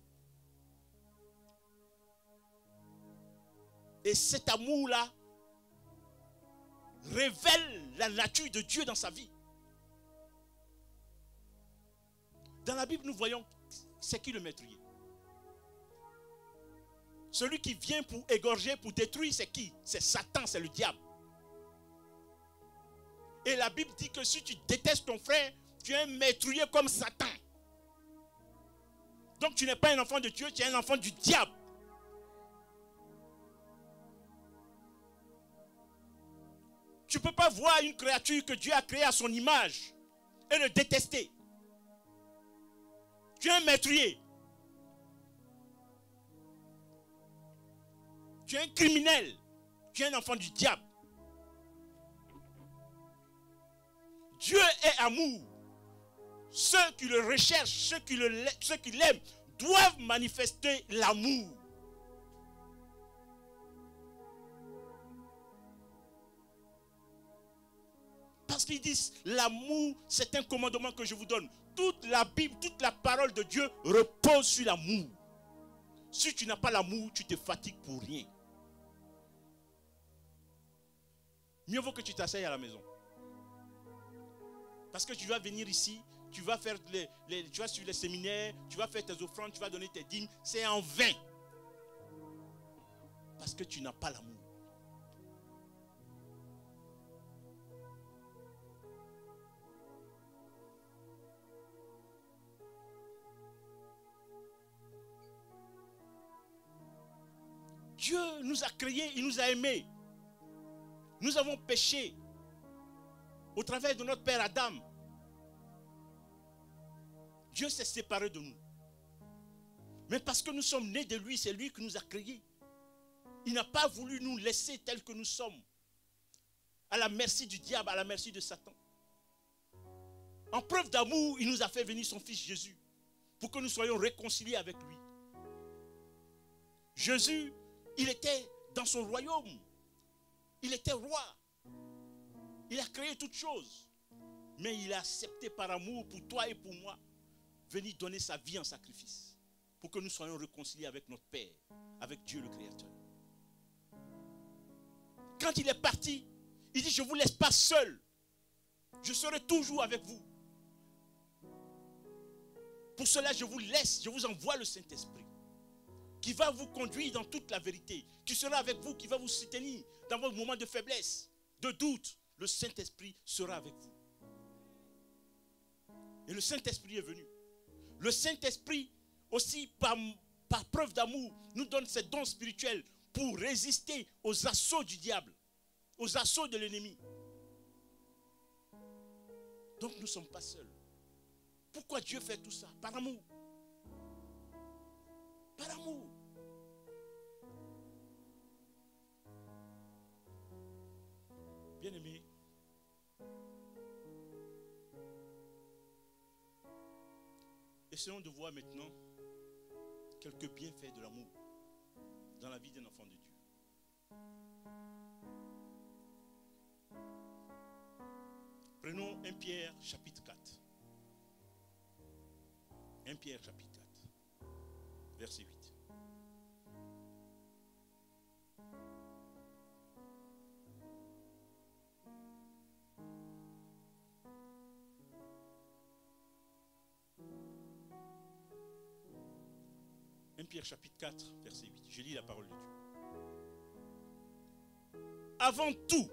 A: Et cet amour-là révèle la nature de Dieu dans sa vie. Dans la Bible, nous voyons c'est qui le meurtrier. Celui qui vient pour égorger, pour détruire, c'est qui? C'est Satan, c'est le diable. Et la Bible dit que si tu détestes ton frère, tu es un meurtrier comme Satan. Donc tu n'es pas un enfant de Dieu, tu es un enfant du diable. Tu ne peux pas voir une créature que Dieu a créée à son image et le détester. Tu es un meurtrier. Tu es un criminel. Tu es un enfant du diable. Dieu est amour. Ceux qui le recherchent, ceux qui l'aiment, doivent manifester l'amour. Parce qu'ils disent, l'amour, c'est un commandement que je vous donne. Toute la Bible, toute la parole de Dieu repose sur l'amour. Si tu n'as pas l'amour, tu te fatigues pour rien. Mieux vaut que tu t'asseyes à la maison. Parce que tu vas venir ici, tu vas faire tu vas suivre les séminaires, tu vas faire tes offrandes, tu vas donner tes dîmes. C'est en vain. Parce que tu n'as pas l'amour. Dieu nous a créés, il nous a aimés. Nous avons péché au travers de notre père Adam. Dieu s'est séparé de nous. Mais parce que nous sommes nés de lui, c'est lui qui nous a créés. Il n'a pas voulu nous laisser tels que nous sommes, à la merci du diable, à la merci de Satan. En preuve d'amour, il nous a fait venir son fils Jésus, pour que nous soyons réconciliés avec lui. Jésus, il était dans son royaume. Il était roi. Il a créé toutes choses. Mais il a accepté par amour pour toi et pour moi, venir donner sa vie en sacrifice, pour que nous soyons réconciliés avec notre Père, avec Dieu le Créateur. Quand il est parti, il dit, je ne vous laisse pas seul. Je serai toujours avec vous. Pour cela, je vous laisse, je vous envoie le Saint-Esprit, qui va vous conduire dans toute la vérité, qui sera avec vous, qui va vous soutenir dans vos moments de faiblesse, de doute. Le Saint-Esprit sera avec vous. Et le Saint-Esprit est venu. Le Saint-Esprit, aussi par preuve d'amour, nous donne ses dons spirituels pour résister aux assauts du diable, aux assauts de l'ennemi. Donc nous ne sommes pas seuls. Pourquoi Dieu fait tout ça? Par amour. Par amour. Bien-aimés, essayons de voir maintenant quelques bienfaits de l'amour dans la vie d'un enfant de Dieu. Prenons 1 Pierre chapitre 4. 1 Pierre chapitre 4, verset 8. Pierre chapitre 4, verset 8. Je lis la parole de Dieu. Avant tout,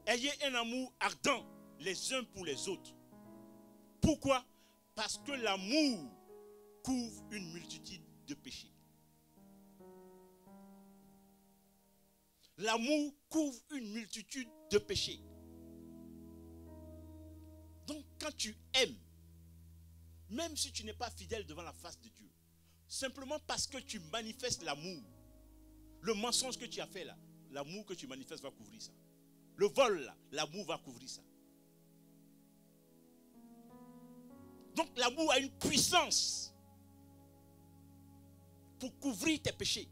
A: ayez un amour ardent les uns pour les autres. Pourquoi? Parce que l'amour couvre une multitude de péchés. L'amour couvre une multitude de péchés. Donc quand tu aimes, même si tu n'es pas fidèle devant la face de Dieu, simplement parce que tu manifestes l'amour, le mensonge que tu as fait là, l'amour que tu manifestes va couvrir ça. Le vol là, l'amour va couvrir ça. Donc l'amour a une puissance pour couvrir tes péchés,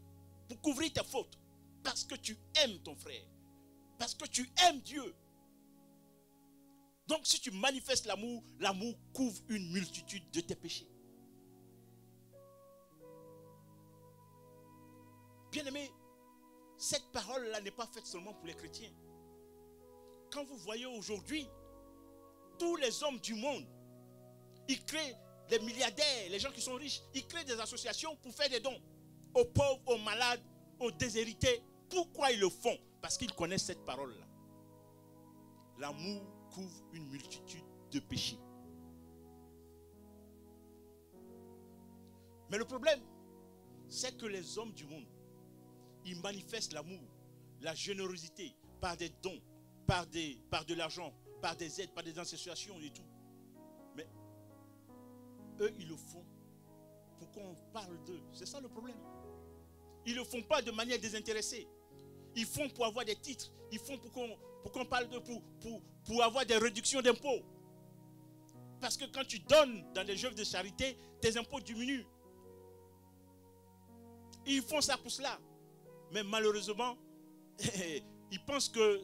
A: pour couvrir tes fautes, parce que tu aimes ton frère, parce que tu aimes Dieu. Donc si tu manifestes l'amour, l'amour couvre une multitude de tes péchés. Bien-aimés, cette parole-là n'est pas faite seulement pour les chrétiens. Quand vous voyez aujourd'hui, tous les hommes du monde, ils créent des milliardaires, les gens qui sont riches, ils créent des associations pour faire des dons aux pauvres, aux malades, aux déshérités. Pourquoi ils le font? Parce qu'ils connaissent cette parole-là. L'amour couvre une multitude de péchés. Mais le problème, c'est que les hommes du monde, ils manifestent l'amour, la générosité par des dons, par de l'argent, par des aides, par des associations et tout. Mais eux, ils le font pour qu'on parle d'eux. C'est ça le problème. Ils ne le font pas de manière désintéressée. Ils font pour avoir des titres. Ils font pour qu'on parle d'eux, pour avoir des réductions d'impôts. Parce que quand tu donnes dans des œuvres de charité, tes impôts diminuent. Ils font ça pour cela. Mais malheureusement, ils pensent que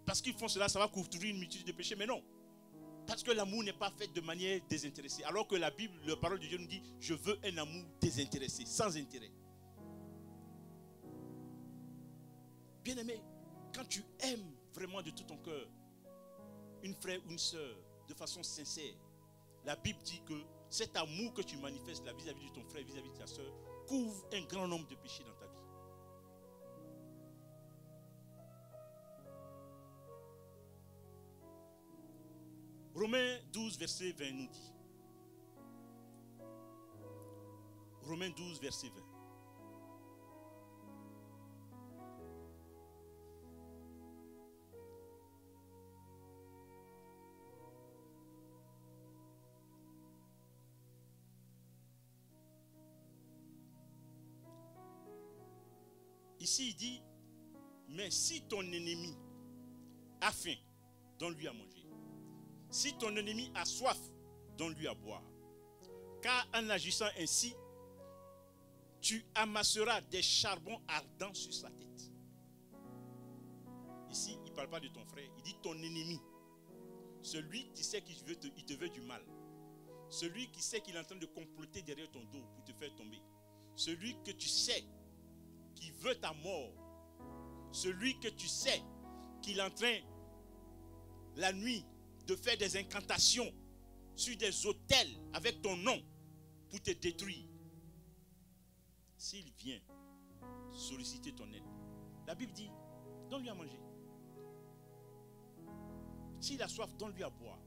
A: parce qu'ils font cela, ça va couvrir une multitude de péchés. Mais non. Parce que l'amour n'est pas fait de manière désintéressée. Alors que la Bible, la parole de Dieu nous dit, je veux un amour désintéressé, sans intérêt. Bien-aimé, quand tu aimes vraiment de tout ton cœur une frère ou une soeur de façon sincère, la Bible dit que cet amour que tu manifestes là vis-à-vis de ton frère, vis-à-vis de ta soeur, couvre un grand nombre de péchés dans ta vie. Romains 12, verset 20 nous dit. Romains 12, verset 20. Ici, il dit, mais si ton ennemi a faim, donne-lui à manger. Si ton ennemi a soif, donne-lui à boire. Car en agissant ainsi, tu amasseras des charbons ardents sur sa tête. Ici, il ne parle pas de ton frère, il dit ton ennemi. Celui qui sait qu'il te veut du mal. Celui qui sait qu'il est en train de comploter derrière ton dos pour te faire tomber. Celui que tu sais qui veut ta mort. Celui que tu sais qu'il est en train, la nuit, de faire des incantations sur des autels avec ton nom pour te détruire. S'il vient solliciter ton aide, la Bible dit, donne-lui à manger. S'il a soif, donne-lui à boire.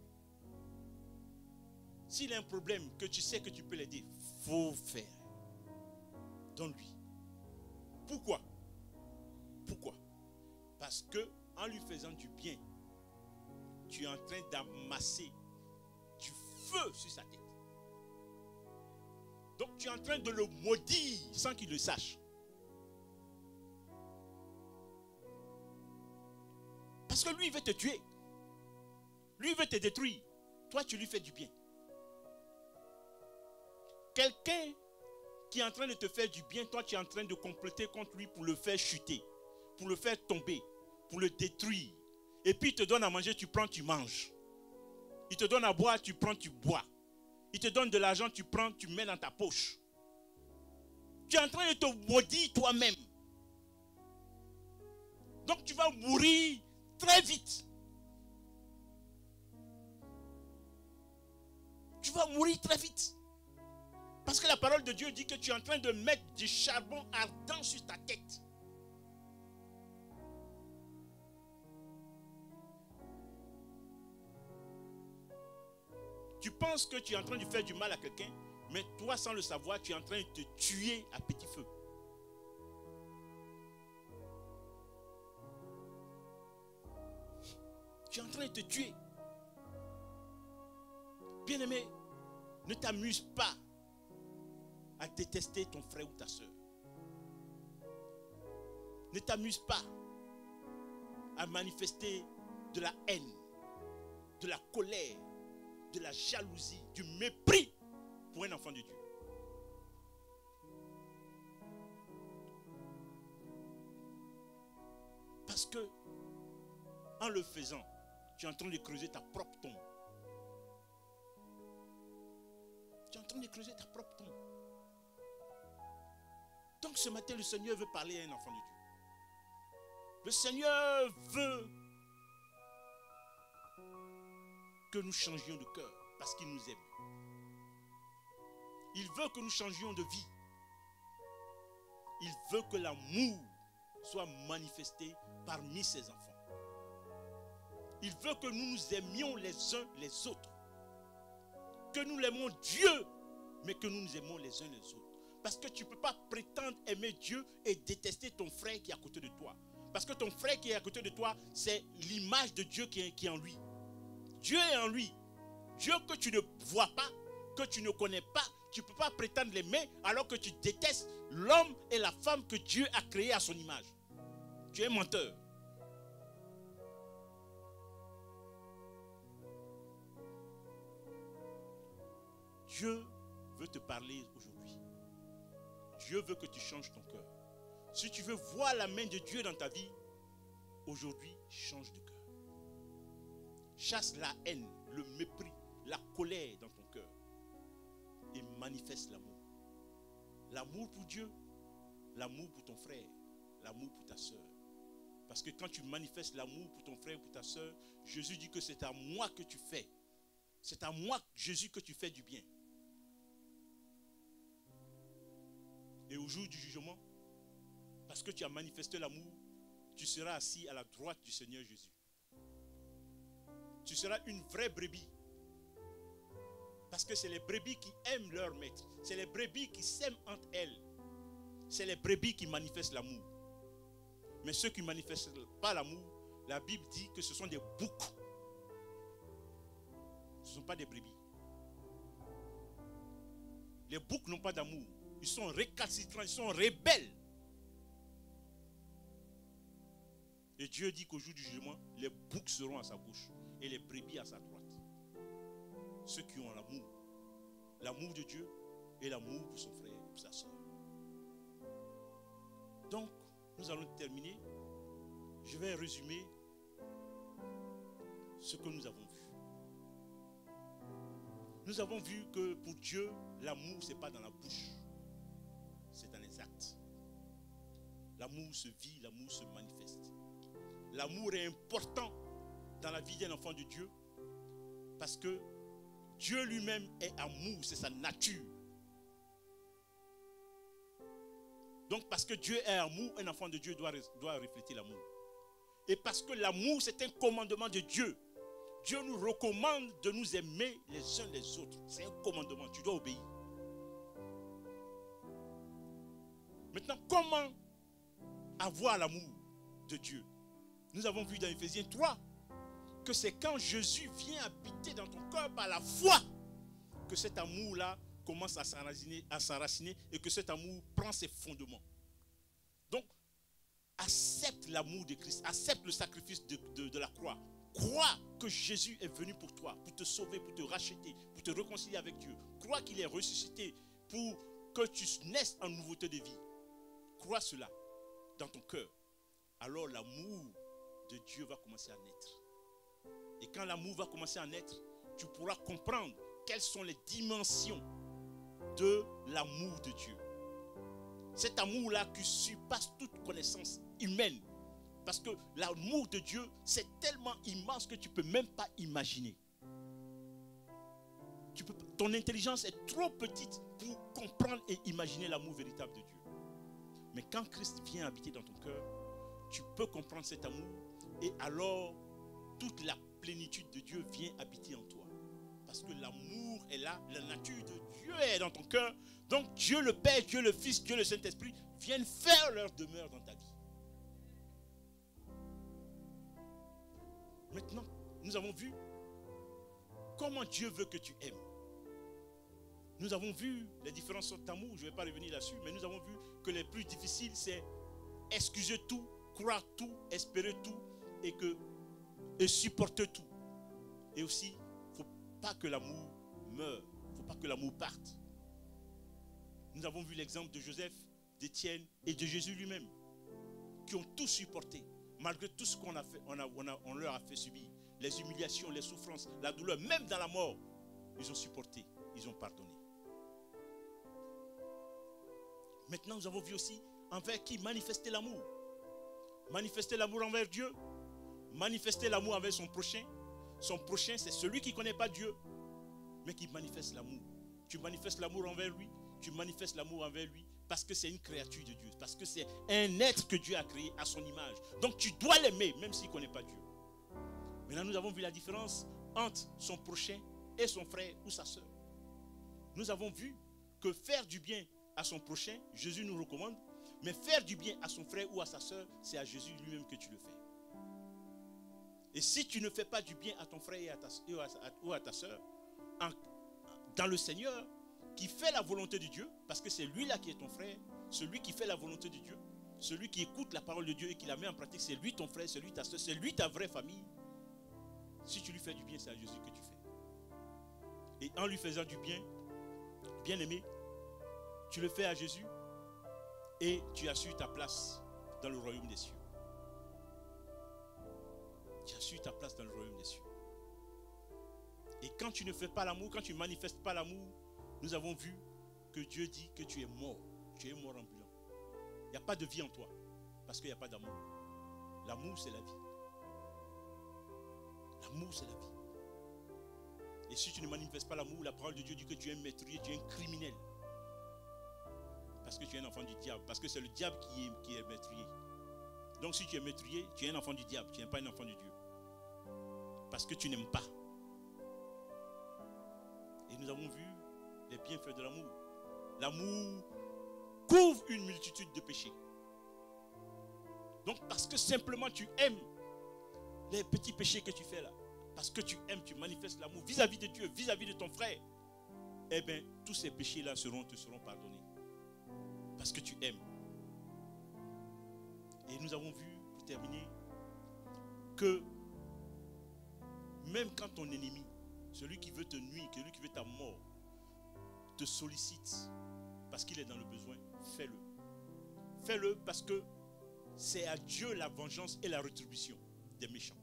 A: S'il a un problème que tu sais que tu peux l'aider, faut faire. Donne-lui. Pourquoi? Pourquoi? Parce que en lui faisant du bien, tu es en train d'amasser du feu sur sa tête. Donc tu es en train de le maudire sans qu'il le sache. Parce que lui, il veut te tuer. Lui, il veut te détruire. Toi, tu lui fais du bien. Quelqu'un qui est en train de te faire du bien, toi, tu es en train de comploter contre lui pour le faire chuter, pour le faire tomber, pour le détruire. Et puis, il te donne à manger, tu prends, tu manges. Il te donne à boire, tu prends, tu bois. Il te donne de l'argent, tu prends, tu mets dans ta poche. Tu es en train de te maudire toi-même. Donc, tu vas mourir très vite. Tu vas mourir très vite. Parce que la parole de Dieu dit que tu es en train de mettre du charbon ardent sur ta tête. Tu penses que tu es en train de faire du mal à quelqu'un, mais toi, sans le savoir, tu es en train de te tuer à petit feu. Tu es en train de te tuer. Bien-aimé, ne t'amuse pas à détester ton frère ou ta soeur. Ne t'amuse pas à manifester de la haine, de la colère, de la jalousie, du mépris pour un enfant de Dieu. Parce que en le faisant, tu es en train de creuser ta propre tombe. Tu es en train de creuser ta propre tombe. Donc ce matin, le Seigneur veut parler à un enfant de Dieu. Le Seigneur veut que nous changions de cœur parce qu'il nous aime. Il veut que nous changions de vie. Il veut que l'amour soit manifesté parmi ses enfants. Il veut que nous nous aimions les uns les autres. Que nous l'aimons Dieu, mais que nous nous aimons les uns les autres. Parce que tu ne peux pas prétendre aimer Dieu et détester ton frère qui est à côté de toi. Parce que ton frère qui est à côté de toi, c'est l'image de Dieu qui est en lui. Dieu est en lui. Dieu que tu ne vois pas, que tu ne connais pas, tu ne peux pas prétendre l'aimer alors que tu détestes l'homme et la femme que Dieu a créés à son image. Tu es menteur. Dieu veut te parler aujourd'hui. Dieu veut que tu changes ton cœur. Si tu veux voir la main de Dieu dans ta vie, aujourd'hui, change de cœur. Chasse la haine, le mépris, la colère dans ton cœur et manifeste l'amour. L'amour pour Dieu, l'amour pour ton frère, l'amour pour ta soeur. Parce que quand tu manifestes l'amour pour ton frère et pour ta soeur, Jésus dit que c'est à moi que tu fais. C'est à moi, Jésus, que tu fais du bien. Et au jour du jugement, parce que tu as manifesté l'amour, tu seras assis à la droite du Seigneur Jésus. Tu seras une vraie brebis Parce que c'est les brebis qui aiment leur maître. C'est les brebis qui s'aiment entre elles. C'est les brebis qui manifestent l'amour. Mais ceux qui ne manifestent pas l'amour, la Bible dit que ce sont des boucs. Ce ne sont pas des brebis. Les boucs n'ont pas d'amour. Ils sont récalcitrants, ils sont rebelles. Et Dieu dit qu'au jour du jugement, les boucs seront à sa gauche et les brebis à sa droite. Ceux qui ont l'amour. L'amour de Dieu et l'amour pour son frère, pour sa soeur. Donc, nous allons terminer. Je vais résumer ce que nous avons vu. Nous avons vu que pour Dieu, l'amour, ce n'est pas dans la bouche. C'est dans les actes. L'amour se vit, l'amour se manifeste. L'amour est important dans la vie d'un enfant de Dieu parce que Dieu lui-même est amour, c'est sa nature. Donc parce que Dieu est amour, un enfant de Dieu doit refléter l'amour. Et parce que l'amour, c'est un commandement de Dieu. Dieu nous recommande de nous aimer les uns les autres. C'est un commandement, tu dois obéir. Maintenant, comment avoir l'amour de Dieu? Nous avons vu dans Ephésiens 3 que c'est quand Jésus vient habiter dans ton cœur par la foi que cet amour-là commence à s'enraciner et que cet amour prend ses fondements. Donc, accepte l'amour de Christ, accepte le sacrifice de la croix. Crois que Jésus est venu pour toi, pour te sauver, pour te racheter, pour te réconcilier avec Dieu. Crois qu'il est ressuscité pour que tu naisses en nouveauté de vie. Crois cela dans ton cœur. Alors l'amour de Dieu va commencer à naître. Et quand l'amour va commencer à naître, tu pourras comprendre quelles sont les dimensions de l'amour de Dieu. Cet amour-là qui surpasse toute connaissance humaine. Parce que l'amour de Dieu, c'est tellement immense que tu ne peux même pas imaginer. Ton intelligence est trop petite pour comprendre et imaginer l'amour véritable de Dieu. Mais quand Christ vient habiter dans ton cœur, tu peux comprendre cet amour et alors toute la plénitude de Dieu vient habiter en toi. Parce que l'amour est là, la nature de Dieu est dans ton cœur. Donc Dieu le Père, Dieu le Fils, Dieu le Saint-Esprit viennent faire leur demeure dans ta vie. Maintenant, nous avons vu comment Dieu veut que tu aimes. Nous avons vu les différentes sortes d'amour, je ne vais pas revenir là-dessus, mais nous avons vu que les plus difficiles, c'est excuser tout, croire tout, espérer tout et supporter tout. Et aussi, il ne faut pas que l'amour meure, il ne faut pas que l'amour parte. Nous avons vu l'exemple de Joseph, d'Étienne et de Jésus lui-même, qui ont tout supporté. Malgré tout ce qu'on a fait, on leur a fait subir, les humiliations, les souffrances, la douleur, même dans la mort, ils ont supporté, ils ont pardonné. Maintenant, nous avons vu aussi envers qui manifester l'amour. Manifester l'amour envers Dieu, manifester l'amour envers son prochain. Son prochain, c'est celui qui ne connaît pas Dieu, mais qui manifeste l'amour. Tu manifestes l'amour envers lui, tu manifestes l'amour envers lui, parce que c'est une créature de Dieu, parce que c'est un être que Dieu a créé à son image. Donc tu dois l'aimer, même s'il ne connaît pas Dieu. Maintenant, nous avons vu la différence entre son prochain et son frère ou sa soeur. Nous avons vu que faire du bien à son prochain, Jésus nous recommande, mais faire du bien à son frère ou à sa soeur, c'est à Jésus lui-même que tu le fais. Et si tu ne fais pas du bien à ton frère ou à ta soeur, dans le Seigneur, qui fait la volonté de Dieu, parce que c'est lui-là qui est ton frère, celui qui fait la volonté de Dieu, celui qui écoute la parole de Dieu et qui la met en pratique, c'est lui ton frère, c'est lui ta soeur, c'est lui ta vraie famille. Si tu lui fais du bien, c'est à Jésus que tu fais. Et en lui faisant du bien, bien aimé, tu le fais à Jésus et tu assures ta place dans le royaume des cieux. Tu assures ta place dans le royaume des cieux. Et quand tu ne fais pas l'amour, quand tu ne manifestes pas l'amour, nous avons vu que Dieu dit que tu es mort. Tu es mort ambulant. Il n'y a pas de vie en toi parce qu'il n'y a pas d'amour. L'amour, c'est la vie. L'amour, c'est la vie. Et si tu ne manifestes pas l'amour, la parole de Dieu dit que tu es un meurtrier, tu es un criminel. Parce que tu es un enfant du diable. Parce que c'est le diable qui est meurtrier. Donc si tu es meurtrier, tu es un enfant du diable. Tu n'es pas un enfant de Dieu. Parce que tu n'aimes pas. Et nous avons vu les bienfaits de l'amour. L'amour couvre une multitude de péchés. Donc parce que simplement tu aimes les petits péchés que tu fais là, parce que tu aimes, tu manifestes l'amour vis-à-vis de Dieu, vis-à-vis de ton frère, eh bien tous ces péchés là te seront pardonnés. Parce que tu aimes. Et nous avons vu, pour terminer, que même quand ton ennemi, celui qui veut te nuire, celui qui veut ta mort, te sollicite parce qu'il est dans le besoin, fais-le. Fais-le parce que c'est à Dieu la vengeance et la rétribution des méchants.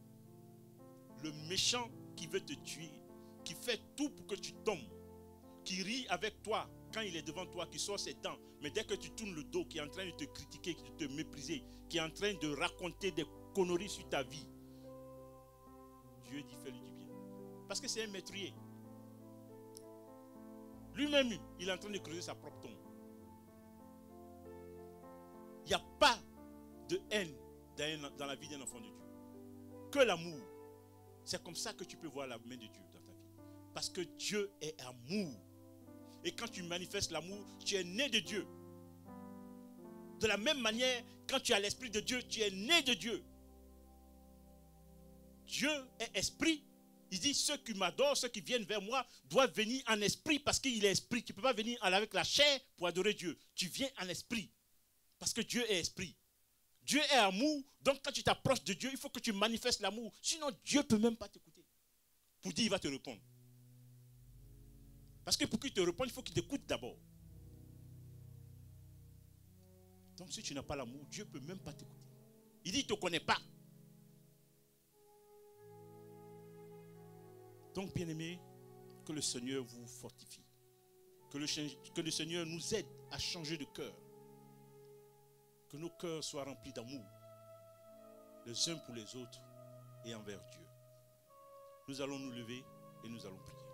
A: Le méchant qui veut te tuer, qui fait tout pour que tu tombes, qui rit avec toi quand il est devant toi, qui sort ses dents, mais dès que tu tournes le dos, qui est en train de te critiquer, de te mépriser, qui est en train de raconter des conneries sur ta vie, Dieu dit fais-lui du bien. Parce que c'est un meurtrier. Lui-même, il est en train de creuser sa propre tombe. Il n'y a pas de haine dans la vie d'un enfant de Dieu. Que l'amour. C'est comme ça que tu peux voir la main de Dieu dans ta vie. Parce que Dieu est amour. Et quand tu manifestes l'amour, tu es né de Dieu. De la même manière, quand tu as l'esprit de Dieu, tu es né de Dieu. Dieu est esprit. Il dit, ceux qui m'adorent, ceux qui viennent vers moi, doivent venir en esprit parce qu'il est esprit. Tu ne peux pas venir avec la chair pour adorer Dieu. Tu viens en esprit parce que Dieu est esprit. Dieu est amour, donc quand tu t'approches de Dieu, il faut que tu manifestes l'amour. Sinon, Dieu ne peut même pas t'écouter. Pour dire, il va te répondre. Parce que pour qu'il te réponde, il faut qu'il t'écoute d'abord. Donc si tu n'as pas l'amour, Dieu ne peut même pas t'écouter. Il dit, il ne te connaît pas. Donc, bien-aimés, que le Seigneur vous fortifie. Que le Seigneur nous aide à changer de cœur. Que nos cœurs soient remplis d'amour, les uns pour les autres et envers Dieu. Nous allons nous lever et nous allons prier.